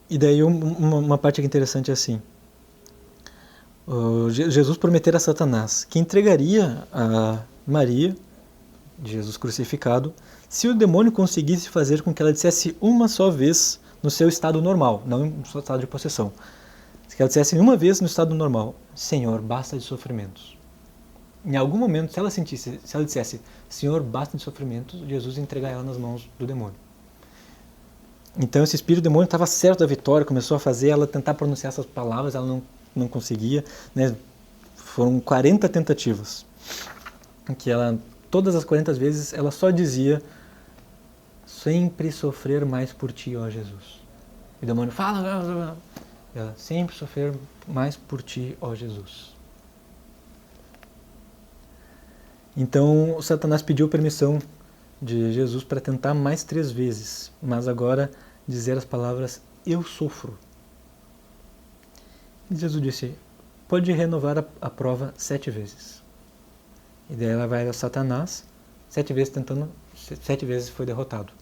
E daí, uma parte que é interessante é assim. Jesus prometera a Satanás que entregaria a Maria, de Jesus crucificado, se o demônio conseguisse fazer com que ela dissesse uma só vez no seu estado normal, não no seu estado de possessão. Se ela dissesse uma vez no estado normal: Senhor, basta de sofrimentos. Em algum momento, se ela dissesse: Senhor, basta de sofrimentos, Jesus ia entregar ela nas mãos do demônio. Então esse espírito demônio estava certo da vitória, começou a fazer ela tentar pronunciar essas palavras, ela não conseguia, né? Foram 40 tentativas, em que todas as 40 vezes, ela só dizia: sempre sofrer mais por ti, ó Jesus. E o demônio fala, ela: sempre sofrer mais por ti, ó Jesus. Então o Satanás pediu permissão de Jesus para tentar mais 3 vezes, mas agora dizer as palavras: eu sofro. E Jesus disse: pode renovar a prova 7 vezes. E daí ela vai a Satanás, 7 vezes tentando, 7 vezes foi derrotado.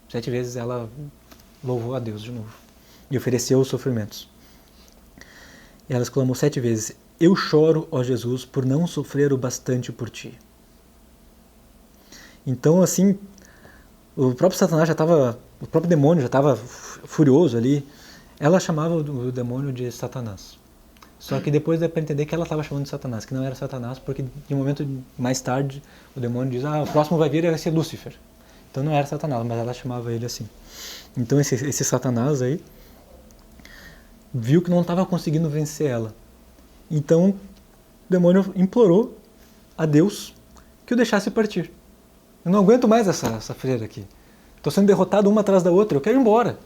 7 vezes ela louvou a Deus de novo e ofereceu os sofrimentos. E ela exclamou 7 vezes: eu choro, ó Jesus, por não sofrer o bastante por ti. Então, assim, o próprio Satanás o próprio demônio já estava furioso ali. Ela chamava o demônio de Satanás. Só que depois dá para entender que ela estava chamando de Satanás, que não era Satanás, porque de um momento mais tarde o demônio diz: o próximo vai ser Lúcifer. Então não era Satanás, mas ela chamava ele assim. Então esse Satanás aí viu que não estava conseguindo vencer ela. Então o demônio implorou a Deus que o deixasse partir. Eu não aguento mais essa freira aqui. Estou sendo derrotado uma atrás da outra, eu quero ir embora.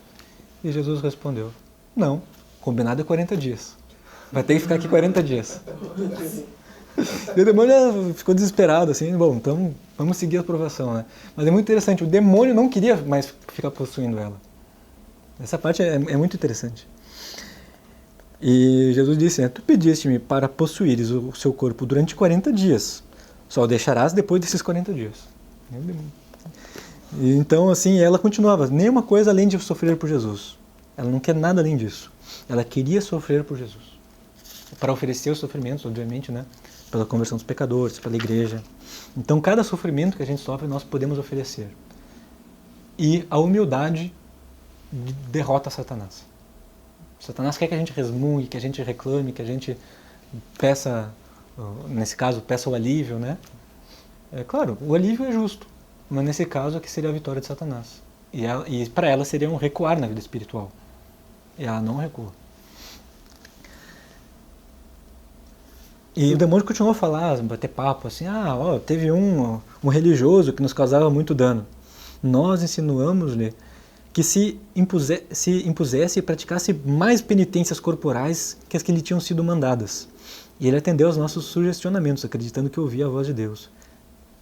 E Jesus respondeu: não, combinado é 40 dias. Vai ter que ficar aqui 40 dias. E o demônio ficou desesperado, assim, bom, então vamos seguir a aprovação, né? Mas é muito interessante, o demônio não queria mais ficar possuindo ela. Essa parte é muito interessante. E Jesus disse, né, tu pediste-me para possuires o seu corpo durante 40 dias, só o deixarás depois desses 40 dias. E então, assim, ela continuava, nenhuma coisa além de sofrer por Jesus. Ela não quer nada além disso. Ela queria sofrer por Jesus. Para oferecer os sofrimentos, obviamente, né? Pela conversão dos pecadores, pela igreja. Então, cada sofrimento que a gente sofre, nós podemos oferecer. E a humildade derrota Satanás. Satanás quer que a gente resmungue, que a gente reclame, que a gente peça, nesse caso, peça o alívio, né? É claro, o alívio é justo, mas nesse caso aqui seria a vitória de Satanás. E para ela seria um recuar na vida espiritual. E ela não recua. E o demônio continuou a falar, bater papo, assim, teve um religioso que nos causava muito dano. Nós insinuamos-lhe que se impusesse e praticasse mais penitências corporais que as que lhe tinham sido mandadas. E ele atendeu aos nossos sugestionamentos, acreditando que ouvia a voz de Deus.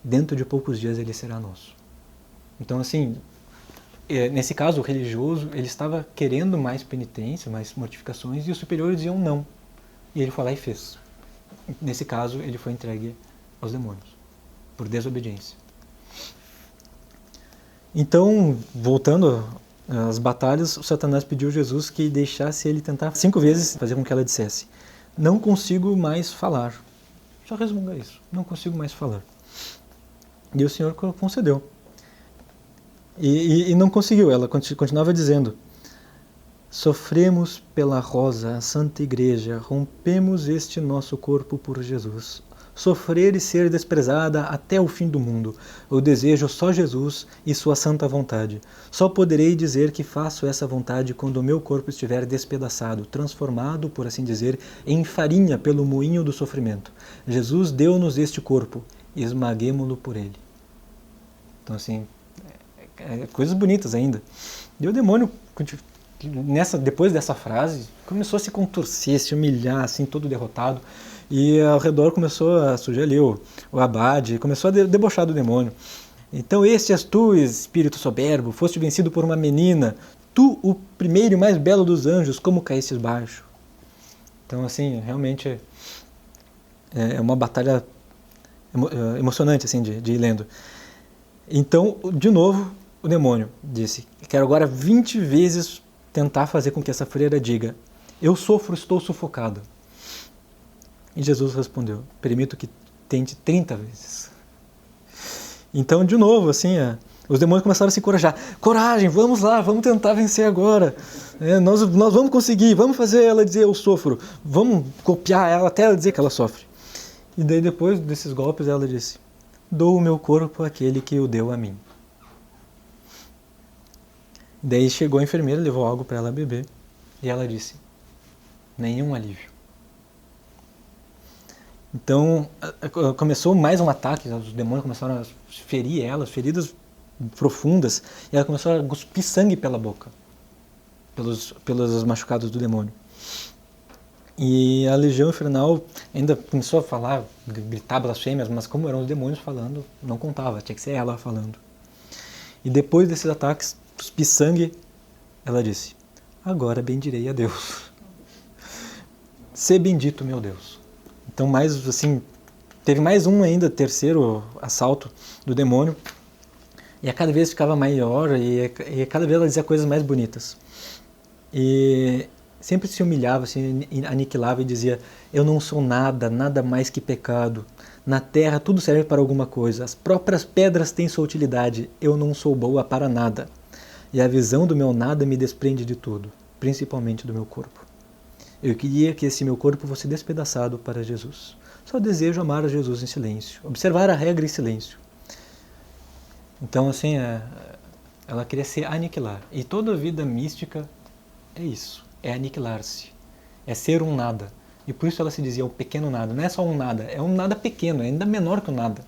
Dentro de poucos dias ele será nosso. Então, assim, nesse caso, o religioso, ele estava querendo mais penitência, mais mortificações, e os superiores diziam não. E ele foi lá e fez. Nesse caso, ele foi entregue aos demônios, por desobediência. Então, voltando às batalhas, o Satanás pediu a Jesus que deixasse ele tentar 5 vezes fazer com que ela dissesse: não consigo mais falar. Só resmunga isso, não consigo mais falar. E o Senhor concedeu. E não conseguiu, ela continuava dizendo: sofremos pela rosa, a Santa Igreja, rompemos este nosso corpo por Jesus. Sofrer e ser desprezada até o fim do mundo. Eu desejo só Jesus e sua santa vontade. Só poderei dizer que faço essa vontade quando o meu corpo estiver despedaçado, transformado, por assim dizer, em farinha pelo moinho do sofrimento. Jesus deu-nos este corpo, esmaguemo-lo por ele. Então, assim, coisas bonitas ainda. E o demônio, depois dessa frase, começou a se contorcer, se humilhar, assim, todo derrotado. E ao redor começou a surgir ali o abade, começou a debochar do demônio. Então, este és tu, espírito soberbo, foste vencido por uma menina, tu, o primeiro e mais belo dos anjos, como caístes baixo? Então, assim, realmente é uma batalha emocionante, assim, de ir lendo. Então, de novo, o demônio disse: quero agora 20 vezes tentar fazer com que essa freira diga: eu sofro, estou sufocada. E Jesus respondeu: permito que tente 30 vezes. Então, de novo, assim, os demônios começaram a se encorajar. Coragem, vamos lá, vamos tentar vencer agora. Nós vamos conseguir, vamos fazer ela dizer eu sofro. Vamos copiar ela até ela dizer que ela sofre. E daí, depois desses golpes, ela disse: dou o meu corpo àquele que o deu a mim. Daí chegou a enfermeira, levou algo para ela beber. E ela disse: nenhum alívio. Então, começou mais um ataque, os demônios começaram a ferir ela, feridas profundas, e ela começou a cuspir sangue pela boca, pelos machucados do demônio. E a legião infernal ainda começou a falar, gritar blasfêmias, mas como eram os demônios falando, não contava, tinha que ser ela falando. E depois desses ataques, cuspir sangue, ela disse: agora bendirei a Deus. Sê bendito, meu Deus. Então, mais assim, teve mais um ainda, terceiro assalto do demônio. E a cada vez ficava maior e cada vez ela dizia coisas mais bonitas. E sempre se humilhava, se aniquilava e dizia: eu não sou nada, nada mais que pecado. Na terra tudo serve para alguma coisa. As próprias pedras têm sua utilidade. Eu não sou boa para nada. E a visão do meu nada me desprende de tudo, principalmente do meu corpo. Eu queria que esse meu corpo fosse despedaçado para Jesus. Só desejo amar a Jesus em silêncio, observar a regra em silêncio. Então, assim, ela queria se aniquilar. E toda a vida mística é isso, é aniquilar-se, é ser um nada. E por isso ela se dizia um pequeno nada. Não é só um nada, é um nada pequeno, é ainda menor que o nada.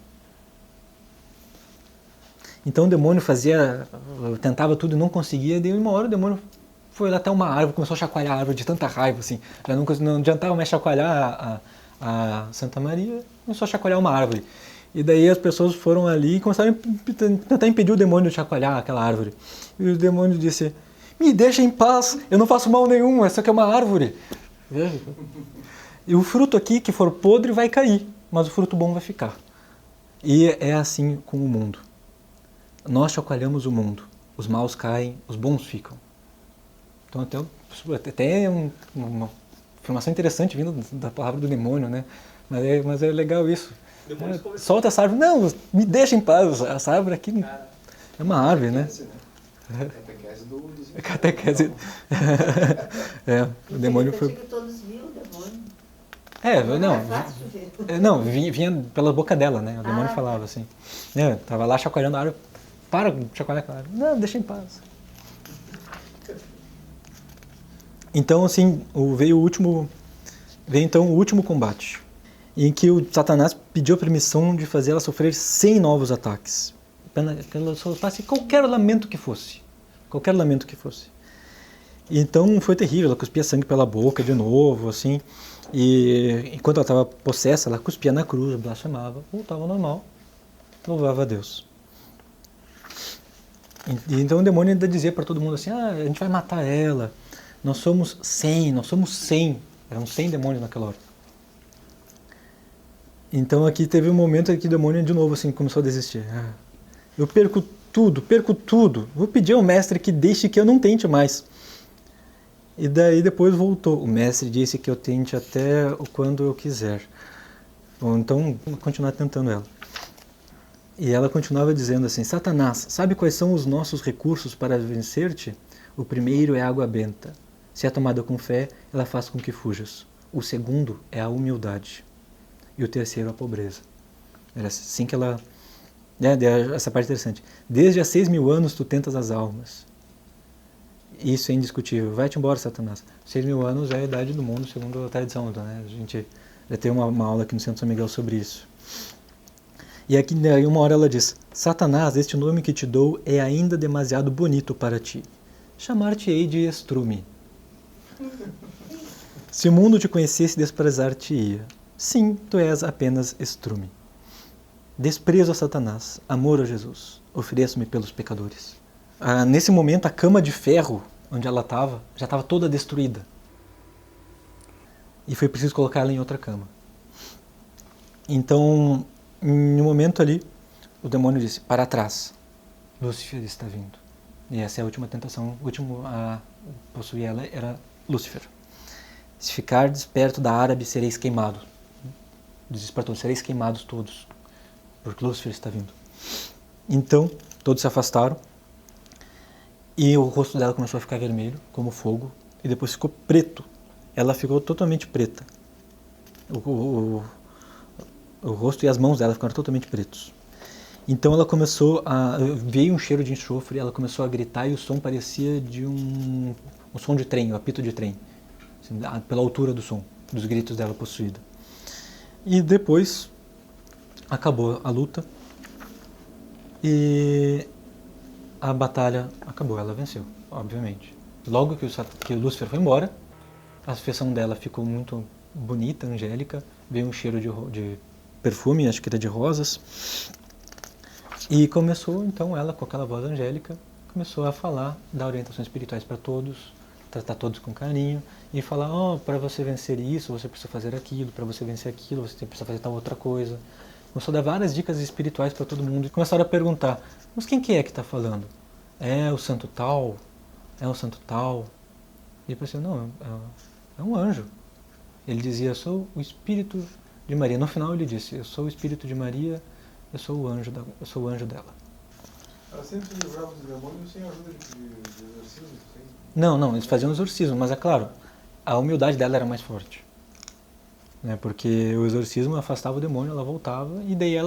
Então o demônio tentava tudo e não conseguia, e daí uma hora o demônio foi lá até uma árvore, começou a chacoalhar a árvore de tanta raiva, assim. Já não adiantava mais chacoalhar a Santa Maria, começou a chacoalhar uma árvore. E daí as pessoas foram ali e começaram a tentar impedir o demônio de chacoalhar aquela árvore. E o demônio disse: me deixa em paz, eu não faço mal nenhum, essa aqui é uma árvore. Veja. E o fruto aqui, que for podre, vai cair, mas o fruto bom vai ficar. E é assim com o mundo. Nós chacoalhamos o mundo, os maus caem, os bons ficam. Então até uma informação interessante vindo da palavra do demônio, né? Mas é legal isso. Solta essa árvore. Não, me deixa em paz. Essa árvore aqui é uma árvore, né? Catequese do Catequese. O demônio foi... Todos viram o demônio. Não, vinha pela boca dela, né? O demônio falava assim. Tava lá chacoalhando a árvore. Para de chacoalhar aquela árvore. Não, deixa em paz. Então, assim, veio então o último combate. em que o Satanás pediu permissão de fazer ela sofrer 100 novos ataques. Que ela soltasse qualquer lamento que fosse. Qualquer lamento que fosse. Então foi terrível, ela cuspia sangue pela boca de novo, assim. E enquanto ela estava possessa, ela cuspia na cruz, blasfemava, voltava ao normal, louvava a Deus. E então o demônio ainda dizia para todo mundo assim, a gente vai matar ela, nós somos 100, eram 100 demônios naquela hora. Então aqui teve um momento em que o demônio de novo assim, começou a desistir. Eu perco tudo, vou pedir ao mestre que deixe que eu não tente mais. E daí depois voltou. O mestre disse que eu tente até quando eu quiser. Bom, então vou continuar tentando ela. E ela continuava dizendo assim, Satanás, sabe quais são os nossos recursos para vencer-te? O primeiro é a água benta. Se é tomada com fé, ela faz com que fujas. O segundo é a humildade. E o terceiro a pobreza. Era assim que ela... essa parte interessante. Desde há 6.000 anos tu tentas as almas. Isso é indiscutível. Vai-te embora, Satanás. 6.000 anos é a idade do mundo, segundo a tradição. Né? A gente já tem uma aula aqui no Centro São Miguel sobre isso. E aqui, uma hora ela diz, Satanás, este nome que te dou é ainda demasiado bonito para ti. Chamar-te-ei de estrume. Se o mundo te conhecesse, desprezar-te-ia. Sim, tu és apenas estrume. Desprezo a Satanás, amor a Jesus. Ofereço-me pelos pecadores. Nesse momento, a cama de ferro onde ela estava, já estava toda destruída. E foi preciso colocar ela em outra cama. Então, em um momento ali, o demônio disse, para trás, Lúcifer está vindo. E essa é a última tentação, o último a possuir ela era Lúcifer. Se ficar desperto da árabe, sereis queimados. Diz para todos, sereis queimados todos, porque Lúcifer está vindo. Então, todos se afastaram, e o rosto dela começou a ficar vermelho, como fogo, e depois ficou preto. Ela ficou totalmente preta. O rosto e as mãos dela ficaram totalmente pretos. Então ela começou veio um cheiro de enxofre, ela começou a gritar e o som parecia de um som de trem, um apito de trem, assim, pela altura do som, dos gritos dela possuída. E depois acabou a luta e a batalha acabou, ela venceu, obviamente. Logo que o Lúcifer foi embora, a feição dela ficou muito bonita, angélica, veio um cheiro de perfume, acho que era de rosas, e começou então ela, com aquela voz angélica, começou a falar, dar orientações espirituais para todos, tratar todos com carinho, e falar, para você vencer isso, você precisa fazer aquilo, para você vencer aquilo, você precisa fazer tal outra coisa. Começou a dar várias dicas espirituais para todo mundo, e começaram a perguntar, mas quem que é que está falando? É o santo tal? É o santo tal? E eu pensei, não, é um anjo. Ele dizia, eu sou o espírito de Maria. No final ele disse, eu sou o espírito de Maria, eu sou o anjo dela. Ela sempre livrava os demônios sem ajuda de exorcismo? Não, eles faziam exorcismo, mas é claro, a humildade dela era mais forte. Né, porque o exorcismo afastava o demônio, ela voltava, e daí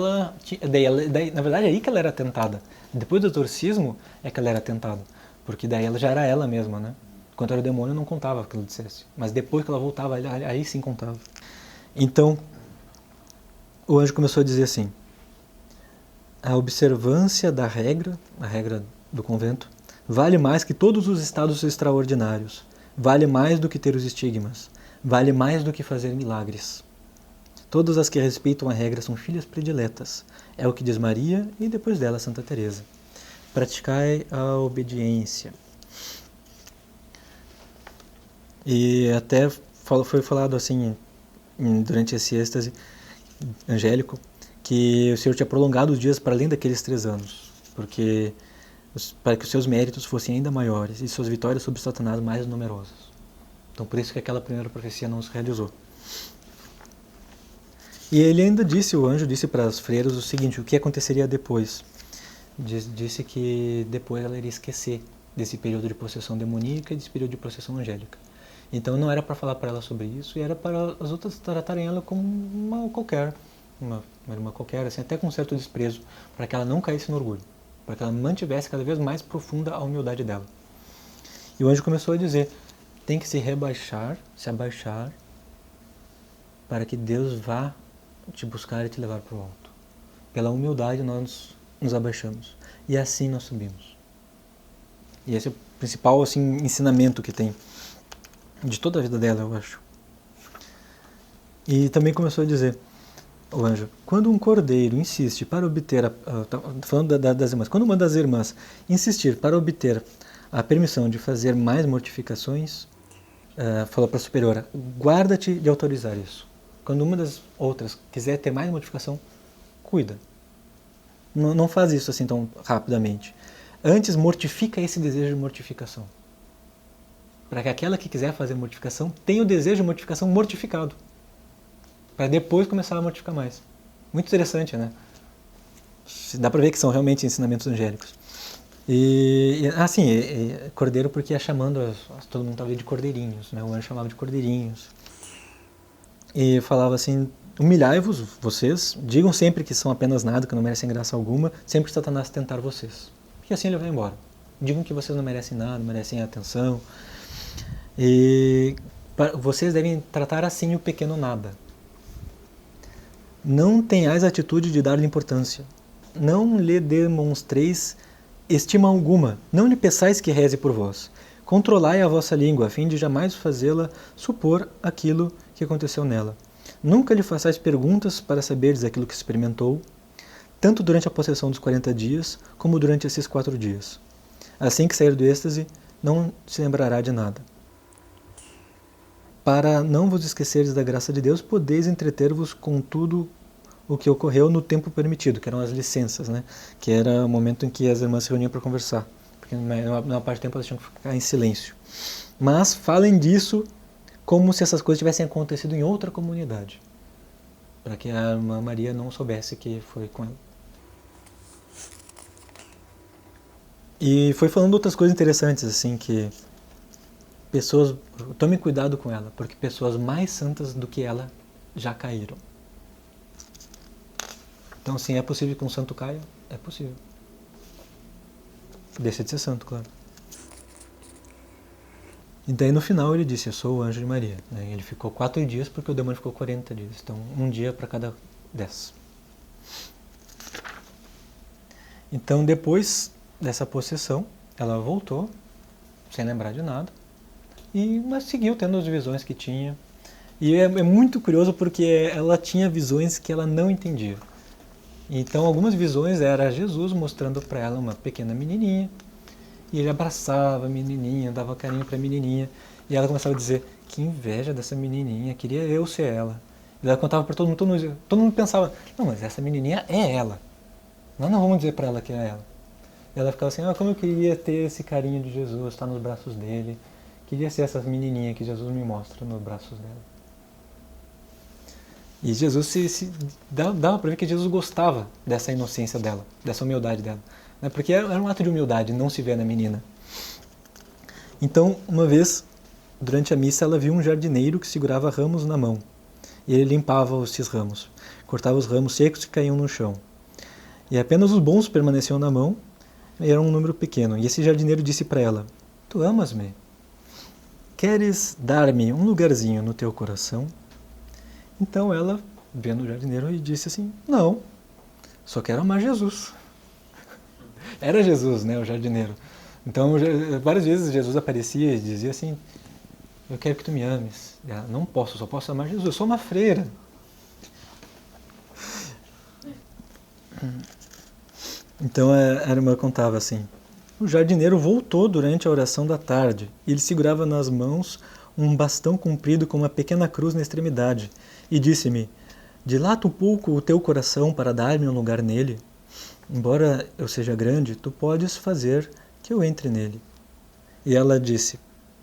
na verdade é aí que ela era tentada. Depois do exorcismo é que ela era tentada, porque daí ela já era ela mesma, né? Enquanto era o demônio não contava o que ela dissesse, mas depois que ela voltava, aí sim contava. Então, o anjo começou a dizer assim, a observância da regra, a regra do convento, vale mais que todos os estados extraordinários, vale mais do que ter os estigmas, vale mais do que fazer milagres. Todas as que respeitam a regra são filhas prediletas, é o que diz Maria e depois dela Santa Teresa. Praticai a obediência. E até foi falado assim, durante esse êxtase angélico, que o Senhor tinha prolongado os dias para além daqueles 3 anos, para que os seus méritos fossem ainda maiores e suas vitórias sobre Satanás mais numerosas. Então por isso que aquela primeira profecia não se realizou. E ele ainda disse, o anjo disse para as freiras o seguinte, o que aconteceria depois. Disse que depois ela iria esquecer desse período de possessão demoníaca e desse período de possessão angélica. Então não era para falar para ela sobre isso, e era para as outras tratarem ela como uma irmã qualquer, assim, até com um certo desprezo, para que ela não caísse no orgulho, para que ela mantivesse cada vez mais profunda a humildade dela. E o anjo começou a dizer, tem que se abaixar, para que Deus vá te buscar e te levar para o alto. Pela humildade nós nos abaixamos. E assim nós subimos. E esse é o principal assim, ensinamento que tem de toda a vida dela, eu acho. E também começou a dizer, o anjo, quando um cordeiro insiste para obter, falando das irmãs, quando uma das irmãs insistir para obter a permissão de fazer mais mortificações, falou para a superiora, guarda-te de autorizar isso. Quando uma das outras quiser ter mais mortificação, cuida. Não faz isso assim tão rapidamente. Antes mortifica esse desejo de mortificação. Para que aquela que quiser fazer mortificação tenha o desejo de mortificação mortificado. Para depois começar a mortificar mais. Muito interessante, né? Dá para ver que são realmente ensinamentos angélicos. Cordeiro porque ia chamando, todo mundo estava de cordeirinhos, né? O anjo chamava de cordeirinhos. E falava assim, humilhai-vos, vocês, digam sempre que são apenas nada, que não merecem graça alguma, sempre que Satanás tentar vocês. Porque assim ele vai embora. Digam que vocês não merecem nada, não merecem atenção. E vocês devem tratar assim o pequeno nada. Não tenhais atitude de dar-lhe importância. Não lhe demonstreis estima alguma. Não lhe peçais que reze por vós. Controlai a vossa língua, a fim de jamais fazê-la supor aquilo que aconteceu nela. Nunca lhe façais perguntas para saberes aquilo que experimentou, tanto durante a possessão dos 40 dias, como durante esses 4 dias. Assim que sair do êxtase, não se lembrará de nada. Para não vos esqueceres da graça de Deus, podeis entreter-vos com tudo o que ocorreu no tempo permitido, que eram as licenças, né? Que era o momento em que as irmãs se reuniam para conversar, porque na parte do tempo elas tinham que ficar em silêncio. Mas falem disso como se essas coisas tivessem acontecido em outra comunidade, para que a irmã Maria não soubesse que foi com ela. E foi falando outras coisas interessantes, assim, que pessoas, tome cuidado com ela, porque pessoas mais santas do que ela já caíram. Então, sim, é possível que um santo caia? É possível. Deixa de ser santo, claro. E daí no final ele disse, eu sou o anjo de Maria. Ele ficou 4 dias porque o demônio ficou 40 dias. Então, um dia para cada 10. Então, depois dessa possessão, ela voltou, sem lembrar de nada, mas seguiu tendo as visões que tinha. E é muito curioso porque ela tinha visões que ela não entendia. Então, algumas visões era Jesus mostrando para ela uma pequena menininha, e ele abraçava a menininha, dava carinho para a menininha, e ela começava a dizer, que inveja dessa menininha, queria eu ser ela. E ela contava para todo mundo pensava, não, mas essa menininha é ela. Nós não vamos dizer para ela que é ela. E ela ficava assim, como eu queria ter esse carinho de Jesus, estar nos braços dele, queria ser essa menininha que Jesus me mostra nos braços dela. E Jesus dava para ver que Jesus gostava dessa inocência dela, dessa humildade dela. Né? Porque era um ato de humildade não se ver na menina. Então, uma vez, durante a missa, ela viu um jardineiro que segurava ramos na mão. E ele limpava esses ramos, cortava os ramos secos que caíam no chão. E apenas os bons permaneciam na mão, e era um número pequeno. E esse jardineiro disse para ela, tu amas-me? Queres dar-me um lugarzinho no teu coração? Então ela, vendo o jardineiro, disse assim, não, só quero amar Jesus. Era Jesus, né, o jardineiro. Então, várias vezes Jesus aparecia e dizia assim, eu quero que tu me ames. E ela, não posso, só posso amar Jesus, eu sou uma freira. Então a irmã contava assim, o jardineiro voltou durante a oração da tarde, e ele segurava nas mãos um bastão comprido com uma pequena cruz na extremidade, e disse-me, dilata um pouco o teu coração para dar-me um lugar nele. Embora eu seja grande, tu podes fazer que eu entre nele. E ela disse,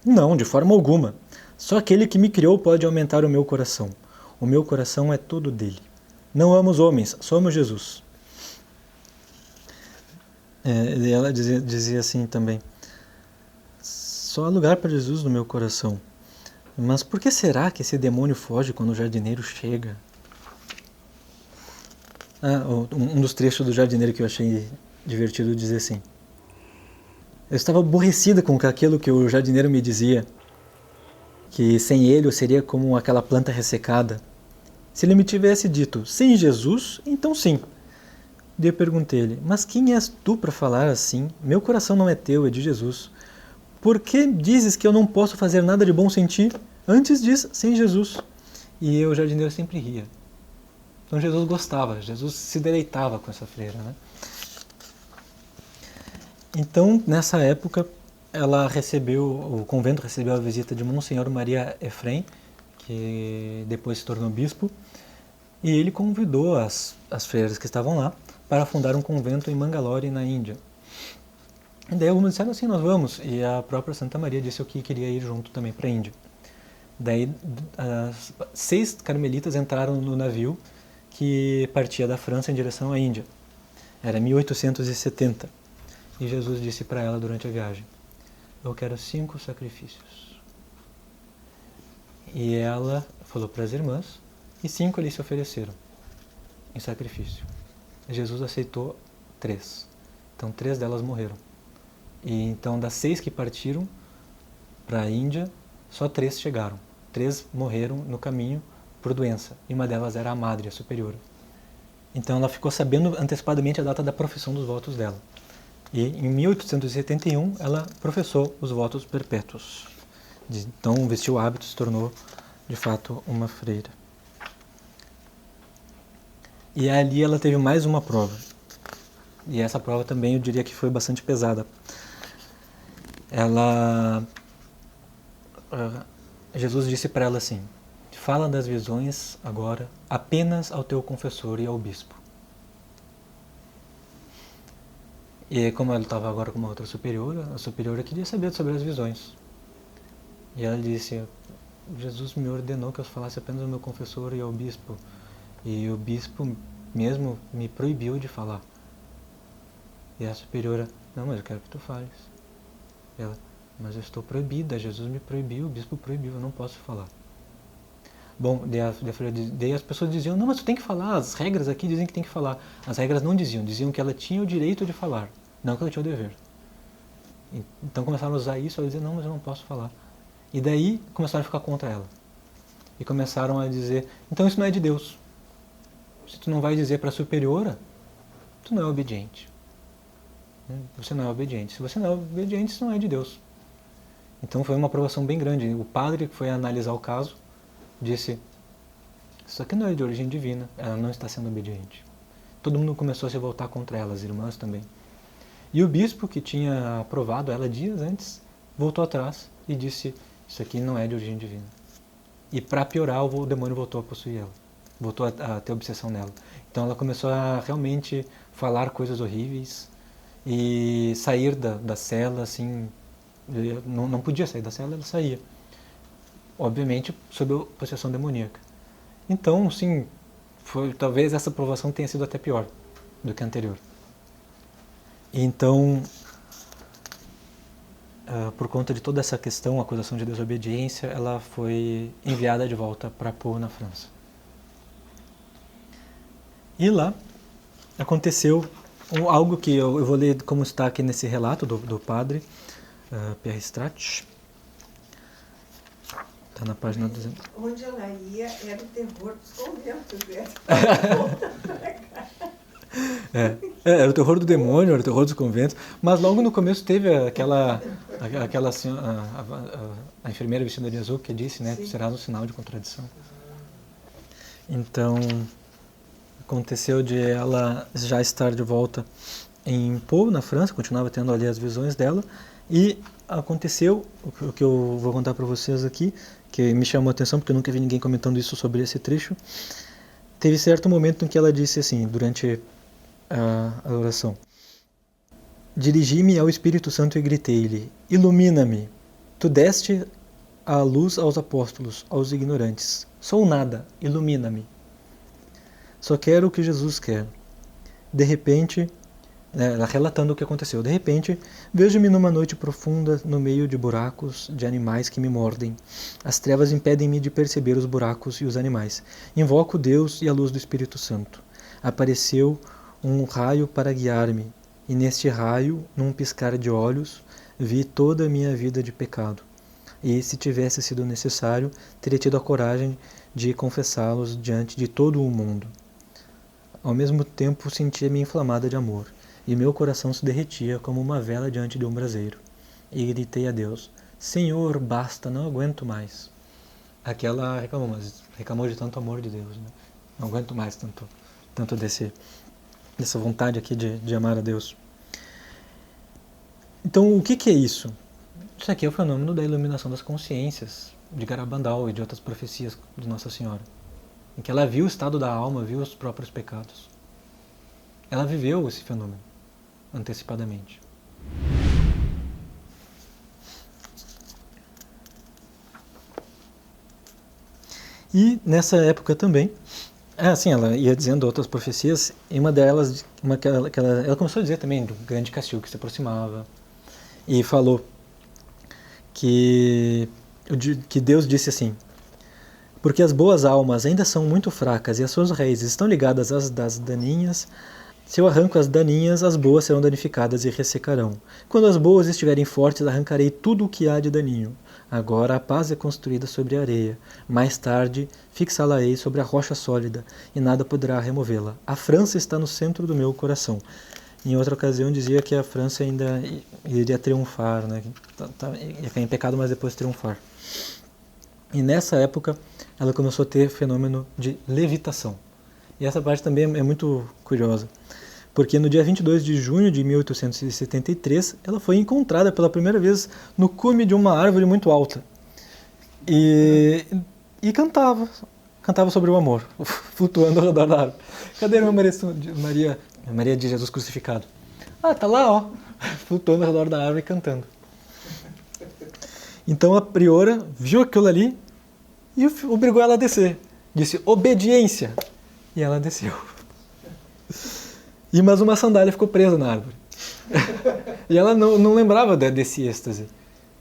não, de forma alguma. Só aquele que me criou pode aumentar o meu coração. O meu coração é todo dele. Não amo os homens, só amo Jesus. E ela dizia assim também, só há lugar para Jesus no meu coração. Mas por que será que esse demônio foge quando o jardineiro chega? Um dos trechos do jardineiro que eu achei divertido dizer assim, eu estava aborrecida com aquilo que o jardineiro me dizia, que sem ele eu seria como aquela planta ressecada, Se ele me tivesse dito, sem Jesus, então sim. Daí eu perguntei-lhe, mas quem és tu para falar assim? Meu coração não é teu, é de Jesus. Por que dizes que eu não posso fazer nada de bom sem ti? Antes diz, sem Jesus. E o jardineiro sempre ria. Então Jesus gostava, Jesus se deleitava com essa freira, né? Então, nessa época, o convento recebeu a visita de Monsenhor Maria Efrem, que depois se tornou bispo, e ele convidou as freiras que estavam lá para fundar um convento em Mangalore, na Índia. E daí alguns disseram assim, nós vamos, e a própria Santa Maria disse que queria ir junto também para a Índia. Daí 6 carmelitas entraram no navio que partia da França em direção à Índia. Era 1870. E Jesus disse para ela durante a viagem, eu quero 5 sacrifícios. E ela falou para as irmãs, e 5 ali se ofereceram em sacrifício. Jesus aceitou 3. Então 3 delas morreram. E então das 6 que partiram para a Índia, só 3 chegaram. 3 morreram no caminho por doença. E uma delas era a madre, a superiora. Então ela ficou sabendo antecipadamente a data da profissão dos votos dela. E em 1871 ela professou os votos perpétuos. Então vestiu o hábito, se tornou de fato uma freira. E ali ela teve mais uma prova. E essa prova também eu diria que foi bastante pesada. Jesus disse para ela assim, fala das visões agora apenas ao teu confessor e ao bispo. E como ela estava agora com uma outra superiora, a superiora queria saber sobre as visões. E ela disse, Jesus me ordenou que eu falasse apenas ao meu confessor e ao bispo. E o bispo mesmo me proibiu de falar. E a superiora, não, mas eu quero que tu fales. E ela, mas eu estou proibida, Jesus me proibiu, o bispo proibiu, eu não posso falar. Bom, daí as pessoas diziam, não, mas tu tem que falar, as regras aqui dizem que tem que falar. As regras não diziam que ela tinha o direito de falar, não que ela tinha o dever. Então começaram a usar isso, ela dizia, não, mas eu não posso falar. E daí começaram a ficar contra ela. E começaram a dizer, então isso não é de Deus. Se tu não vai dizer para a superiora, tu não é obediente. Você não é obediente. Se você não é obediente, isso não é de Deus. Então foi uma aprovação bem grande. O padre que foi analisar o caso disse, isso aqui não é de origem divina, ela não está sendo obediente. Todo mundo começou a se voltar contra ela, as irmãs também. E o bispo, que tinha aprovado ela dias antes, voltou atrás e disse, isso aqui não é de origem divina. E para piorar, o demônio voltou a possuir ela, voltou a ter obsessão nela. Então ela começou a realmente falar coisas horríveis e sair da cela, assim, não podia sair da cela, ela saía. Obviamente, sob a possessão demoníaca. Então, sim, talvez essa provação tenha sido até pior do que a anterior. Então, por conta de toda essa questão, a acusação de desobediência, ela foi enviada de volta para Pau, na França. E lá aconteceu algo que eu vou ler como está aqui nesse relato do padre Pierre Stratch. Está na página 200. Onde ela ia era o terror dos conventos, né? Era o terror do demônio, era o terror dos conventos, mas logo no começo teve aquela senhora, a enfermeira vestida de azul que disse, né, será um sinal de contradição. Então, aconteceu de ela já estar de volta em Pau, na França, continuava tendo ali as visões dela, e aconteceu o que eu vou contar para vocês aqui, que me chamou a atenção, porque eu nunca vi ninguém comentando isso sobre esse trecho. Teve certo momento em que ela disse assim, durante a oração, dirigi-me ao Espírito Santo e gritei-lhe, ilumina-me, tu deste a luz aos apóstolos, aos ignorantes, sou nada, ilumina-me. Só quero o que Jesus quer. De repente, ela relatando o que aconteceu, de repente, vejo-me numa noite profunda no meio de buracos de animais que me mordem. As trevas impedem-me de perceber os buracos e os animais. Invoco Deus e a luz do Espírito Santo. Apareceu um raio para guiar-me, e neste raio, num piscar de olhos, vi toda a minha vida de pecado. e, se tivesse sido necessário, teria tido a coragem de confessá-los diante de todo o mundo. Ao mesmo tempo, sentia-me inflamada de amor, e meu coração se derretia como uma vela diante de um braseiro. E gritei a Deus: Senhor, basta, não aguento mais. Aqui ela reclamou, mas reclamou de tanto amor de Deus, né? Não aguento mais tanto dessa vontade aqui de amar a Deus. Então, o que é isso? Isso aqui é o fenômeno da iluminação das consciências de Garabandal e de outras profecias de Nossa Senhora, em que ela viu o estado da alma, viu os próprios pecados. Ela viveu esse fenômeno antecipadamente. E nessa época também, ela ia dizendo outras profecias, e uma delas, ela começou a dizer também do grande castigo que se aproximava, e falou que Deus disse assim: porque as boas almas ainda são muito fracas e as suas raízes estão ligadas às das daninhas, se eu arranco as daninhas, as boas serão danificadas e ressecarão. Quando as boas estiverem fortes, arrancarei tudo o que há de daninho. Agora a paz é construída sobre a areia. Mais tarde, fixá-la-ei sobre a rocha sólida, e nada poderá removê-la. A França está no centro do meu coração. Em outra ocasião dizia que a França ainda iria triunfar, né? Ia cair em pecado, mas depois triunfar. E nessa época, ela começou a ter fenômeno de levitação. E essa parte também é muito curiosa, porque no dia 22 de junho de 1873, ela foi encontrada pela primeira vez no cume de uma árvore muito alta. E cantava sobre o amor, flutuando ao redor da árvore. Cadê a irmã Maria de Jesus crucificado? Tá lá, ó, flutuando ao redor da árvore cantando. Então a priora viu aquilo ali e obrigou ela a descer. Disse: obediência! E ela desceu. Mas uma sandália ficou presa na árvore. E ela não lembrava desse êxtase.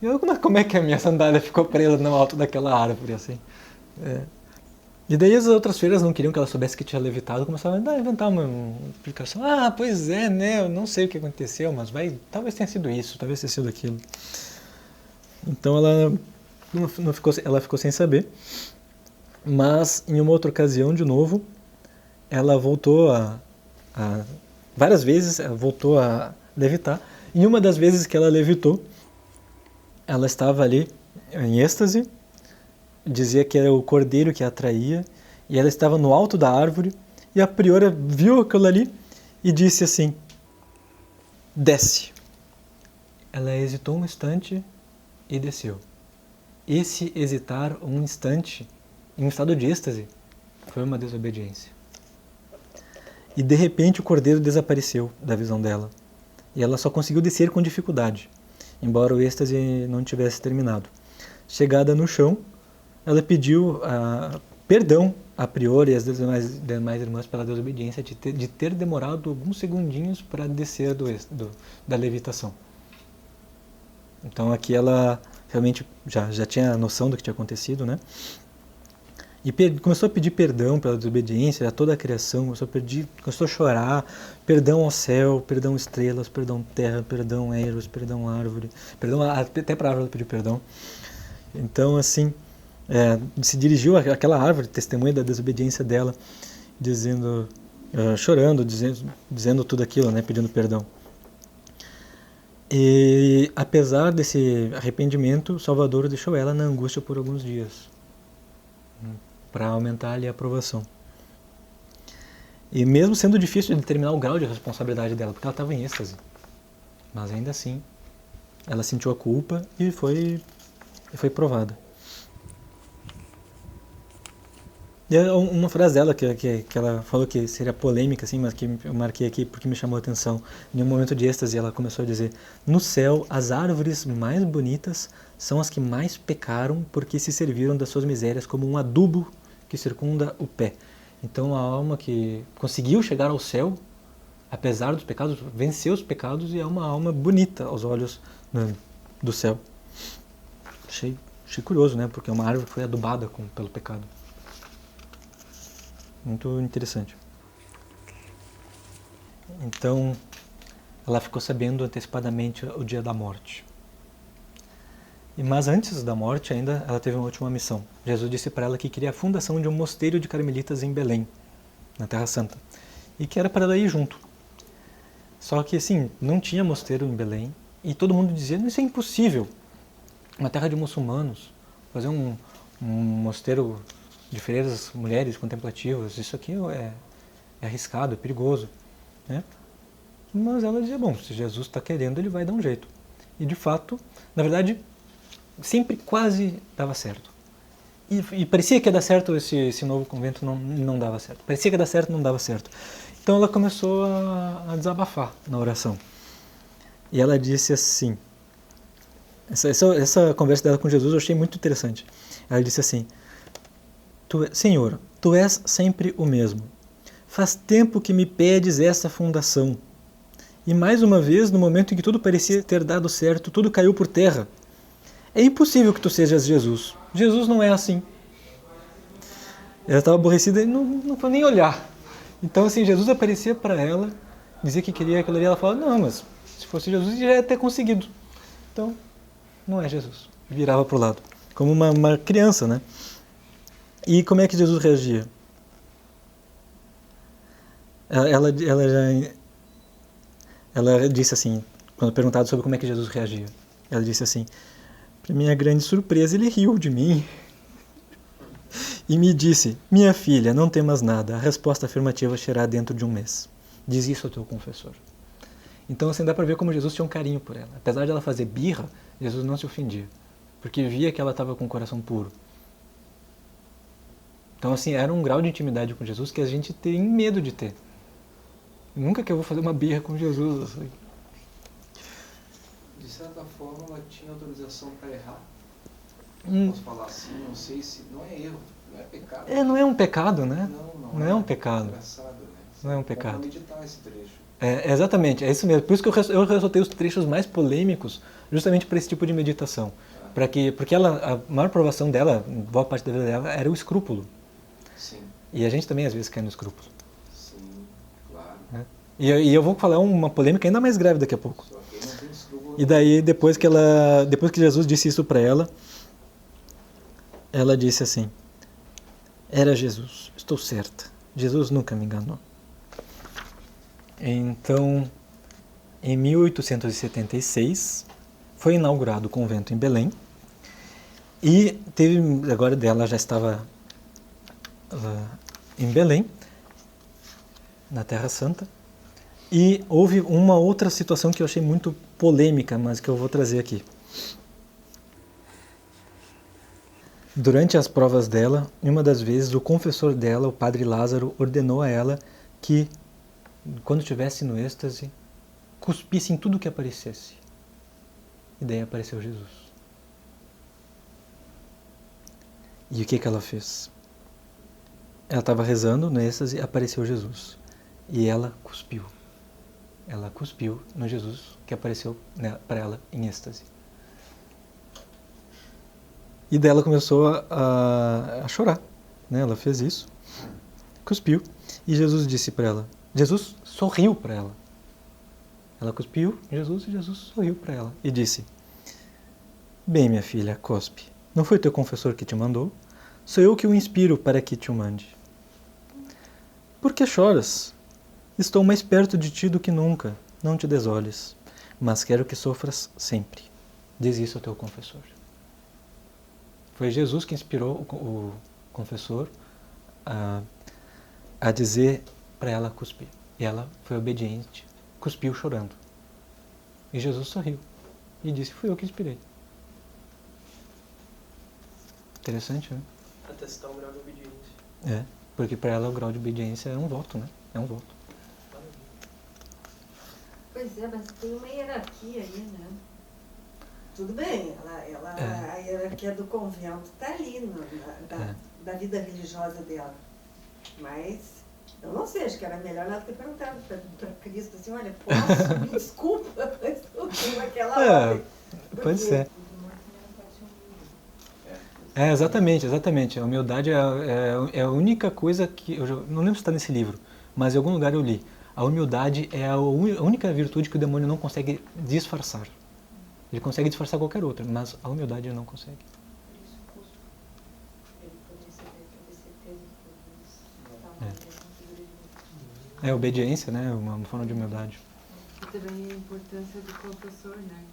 E eu, como é que a minha sandália ficou presa no alto daquela árvore, assim? E daí as outras freiras não queriam que ela soubesse que tinha levitado, começavam a inventar uma explicação. Pois é, né? Eu não sei o que aconteceu, mas talvez tenha sido isso, talvez tenha sido aquilo. Então ela ficou sem saber. Mas em uma outra ocasião, de novo, ela voltou várias vezes ela voltou a levitar. Em uma das vezes que ela levitou, ela estava ali em êxtase, dizia que era o cordeiro que a atraía, e ela estava no alto da árvore, e a priora viu aquilo ali e disse assim: desce. Ela hesitou um instante e desceu. Esse hesitar um instante, em um estado de êxtase, foi uma desobediência. E de repente o cordeiro desapareceu da visão dela. E ela só conseguiu descer com dificuldade, embora o êxtase não tivesse terminado. Chegada no chão, ela pediu perdão à priora e às demais irmãs pela desobediência de ter demorado alguns segundinhos para descer da levitação. Então aqui ela realmente já tinha noção do que tinha acontecido, né? E começou a pedir perdão pela desobediência a toda a criação, começou a chorar, perdão ao céu, perdão estrelas, perdão terra, perdão Eros, perdão árvore, até para a árvore ela pediu perdão. Então, assim, se dirigiu àquela árvore, testemunha da desobediência dela, chorando, dizendo tudo aquilo, né, pedindo perdão. E apesar desse arrependimento, Salvador deixou ela na angústia por alguns dias, para aumentar ali a aprovação. E mesmo sendo difícil de determinar o grau de responsabilidade dela, porque ela estava em êxtase, mas ainda assim ela sentiu a culpa e foi provada. E uma frase dela que ela falou que seria polêmica, assim, mas que eu marquei aqui porque me chamou a atenção. Em um momento de êxtase ela começou a dizer: no céu as árvores mais bonitas são as que mais pecaram porque se serviram das suas misérias como um adubo que circunda o pé. Então a alma que conseguiu chegar ao céu, apesar dos pecados, venceu os pecados e é uma alma bonita aos olhos do céu. Achei curioso, né? Porque é uma árvore que foi adubada pelo pecado. Muito interessante. Então, ela ficou sabendo antecipadamente o dia da morte. Mas antes da morte ainda, ela teve uma última missão. Jesus disse para ela que queria a fundação de um mosteiro de carmelitas em Belém, na Terra Santa, e que era para ela ir junto. Só que assim, não tinha mosteiro em Belém, e todo mundo dizia, isso é impossível. Uma terra de muçulmanos, fazer um mosteiro de freiras, mulheres contemplativas, isso aqui é arriscado, é perigoso, né? Mas ela dizia, bom, se Jesus está querendo, ele vai dar um jeito. E de fato, na verdade, sempre quase dava certo. E parecia que ia dar certo, esse novo convento não dava certo. Parecia que ia dar certo, não dava certo. Então ela começou a desabafar na oração. E ela disse assim, essa conversa dela com Jesus eu achei muito interessante. Ela disse assim, Senhor, Tu és sempre o mesmo. Faz tempo que me pedes essa fundação. E mais uma vez, no momento em que tudo parecia ter dado certo, tudo caiu por terra. É impossível que Tu sejas Jesus. Jesus não é assim. Ela estava aborrecida e não foi nem olhar. Então, assim, Jesus aparecia para ela, dizia que queria aquilo ali, ela falava, não, mas se fosse Jesus, já ia ter conseguido. Então, não é Jesus. Virava para o lado, como uma criança, né? E como é que Jesus reagia? Ela disse assim, quando perguntado sobre como é que Jesus reagia, ela disse assim, para minha grande surpresa, ele riu de mim e me disse, minha filha, não temas nada, a resposta afirmativa será dentro de um mês. Diz isso ao teu confessor. Então, assim, dá para ver como Jesus tinha um carinho por ela. Apesar de ela fazer birra, Jesus não se ofendia, porque via que ela estava com o coração puro. Então, assim, era um grau de intimidade com Jesus que a gente tem medo de ter. Nunca que eu vou fazer uma birra com Jesus. Assim. De certa forma, ela tinha autorização para errar. Posso falar assim, não sei se... Não é erro, não é pecado. Não é um pecado, né? Não é um pecado. Engraçado, né? Não é um pecado. Vamos meditar esse trecho. Exatamente, é isso mesmo. Por isso que eu ressaltei os trechos mais polêmicos, justamente para esse tipo de meditação. Porque a maior provação dela, boa parte da vida dela, era o escrúpulo. Sim. E a gente também às vezes cai no escrúpulo. Sim, claro. Né? E eu vou falar uma polêmica ainda mais grave daqui a pouco. Só que não tem escrúpulo. E daí, depois que Jesus disse isso para ela, ela disse assim, era Jesus, estou certa, Jesus nunca me enganou. Então, em 1876, foi inaugurado o convento em Belém, e agora ela já estava em Belém, na Terra Santa, e houve uma outra situação que eu achei muito polêmica, mas que eu vou trazer aqui. Durante as provas dela, uma das vezes o confessor dela, o padre Lázaro, ordenou a ela que, quando estivesse no êxtase, cuspisse em tudo que aparecesse. E daí apareceu Jesus. E o que ela fez? Ela estava rezando no êxtase e apareceu Jesus. E ela cuspiu. Ela cuspiu no Jesus que apareceu para ela em êxtase. E daí ela começou a chorar. Né? Ela fez isso, cuspiu, e Jesus disse para ela, Jesus sorriu para ela. Ela cuspiu em Jesus e Jesus sorriu para ela e disse, bem, minha filha, cospe, não foi teu confessor que te mandou, sou eu que o inspiro para que te o mande. Por que choras? Estou mais perto de ti do que nunca, não te desoles, mas quero que sofras sempre. Diz isso ao teu confessor. Foi Jesus que inspirou o confessor a dizer para ela cuspir. E ela foi obediente, cuspiu chorando. E Jesus sorriu e disse, fui eu que inspirei. Interessante, né? Para testar o grau de obediência. Porque para ela o grau de obediência é um voto, né? É um voto. Pois é, mas tem uma hierarquia aí, né? Tudo bem, a hierarquia do convento está ali, da vida religiosa dela. Mas, eu não sei, acho que era melhor ela ter perguntado para Cristo assim, olha, posso, me desculpa, mas eu tenho aquela ordem. Pode ser. Exatamente. A humildade é a única coisa que... não lembro se está nesse livro, mas em algum lugar eu li. A humildade é a única virtude que o demônio não consegue disfarçar. Ele consegue disfarçar qualquer outra, mas a humildade ele não consegue. É obediência, né? Uma forma de humildade. E também a importância do confessor, né?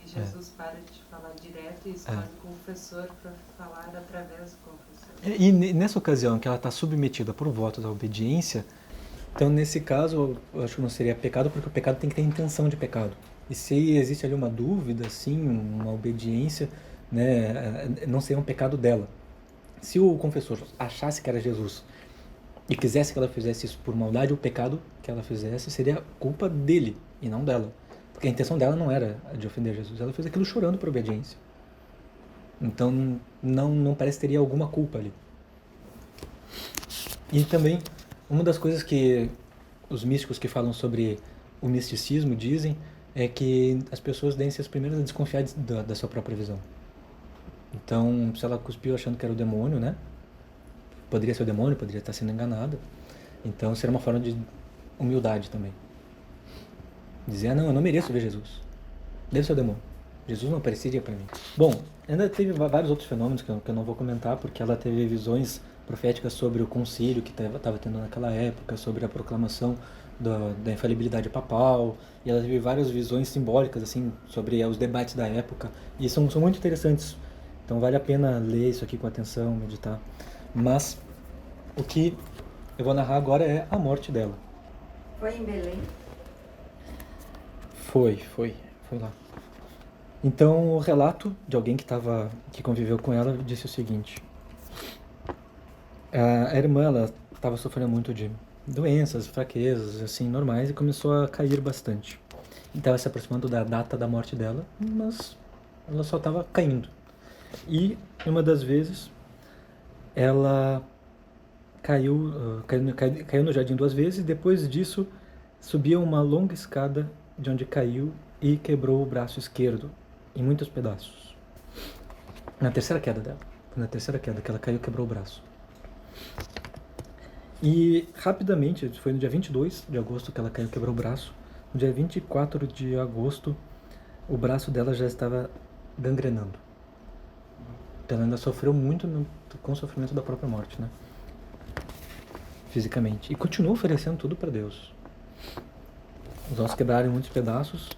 E Jesus para de falar direto e escolhe o confessor para falar através do confessor. E nessa ocasião que ela está submetida por votos à obediência, então nesse caso eu acho que não seria pecado, porque o pecado tem que ter intenção de pecado. E se existe ali uma dúvida, assim, uma obediência, né, não seria um pecado dela. Se o confessor achasse que era Jesus e quisesse que ela fizesse isso por maldade, o pecado que ela fizesse seria culpa dele e não dela. Porque a intenção dela não era de ofender Jesus, ela fez aquilo chorando por obediência. Então não parece que teria alguma culpa ali. E também, uma das coisas que os místicos que falam sobre o misticismo dizem é que as pessoas devem ser as primeiras a desconfiar da sua própria visão. Então, se ela cuspiu achando que era o demônio, né? Poderia ser o demônio, poderia estar sendo enganada. Então, seria uma forma de humildade também. Dizer, não, eu não mereço ver Jesus. Deve ser o demônio. Jesus não apareceria para mim. Bom, ainda teve vários outros fenômenos que eu não vou comentar, porque ela teve visões proféticas sobre o concílio que estava tendo naquela época, sobre a proclamação da infalibilidade papal, e ela teve várias visões simbólicas assim sobre os debates da época, e são muito interessantes. Então vale a pena ler isso aqui com atenção, meditar. Mas o que eu vou narrar agora é a morte dela. Foi em Belém? Foi lá. Então o relato de alguém que conviveu com ela disse o seguinte: a irmã, ela estava sofrendo muito de doenças, fraquezas, assim, normais, e começou a cair bastante. E estava se aproximando da data da morte dela, mas ela só estava caindo. E, uma das vezes, ela caiu no jardim 2 vezes, e depois disso, subia uma longa escada de onde caiu e quebrou o braço esquerdo em muitos pedaços. Na terceira queda dela. Foi na terceira queda que ela caiu e quebrou o braço. E rapidamente, foi no dia 22 de agosto que ela caiu e quebrou o braço. No dia 24 de agosto, o braço dela já estava gangrenando. Então ela ainda sofreu muito com o sofrimento da própria morte, né? Fisicamente. E continuou oferecendo tudo para Deus. Os ossos quebraram em muitos pedaços.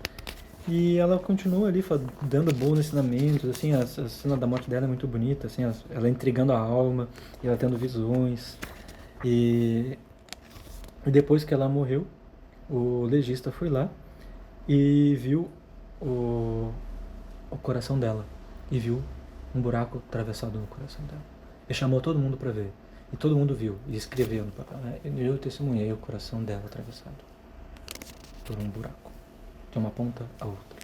E ela continua ali dando bons ensinamentos, assim, a cena da morte dela é muito bonita, assim, ela intrigando a alma, e ela tendo visões. E depois que ela morreu, o legista foi lá e viu o coração dela, e viu um buraco atravessado no coração dela. E chamou todo mundo para ver, e todo mundo viu, e escreveu no papel, né? Eu testemunhei o coração dela atravessado por um buraco, de uma ponta a outra.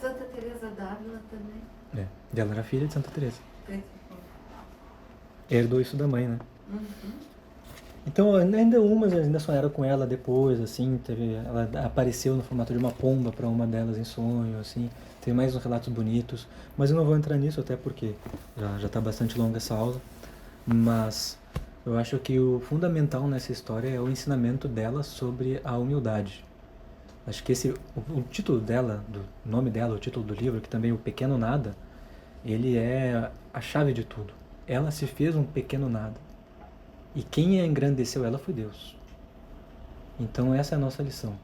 Santa Teresa d'Ávila também. Ela era filha de Santa Teresa. Herdou isso da mãe, né? Uhum. Então, ainda sonharam com ela depois, assim, ela apareceu no formato de uma pomba para uma delas em sonho, assim, tem mais uns relatos bonitos, mas eu não vou entrar nisso até porque já está bastante longa essa aula, mas eu acho que o fundamental nessa história é o ensinamento dela sobre a humildade. Acho que o título dela, o nome dela, o título do livro, que também é O Pequeno Nada, ele é a chave de tudo. Ela se fez um pequeno nada. E quem engrandeceu ela foi Deus. Então essa é a nossa lição.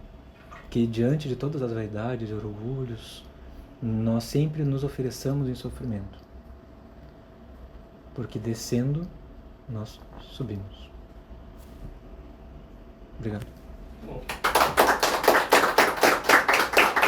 Que diante de todas as vaidades e orgulhos, nós sempre nos ofereçamos em sofrimento. Porque descendo, nós subimos. Obrigado. Bom.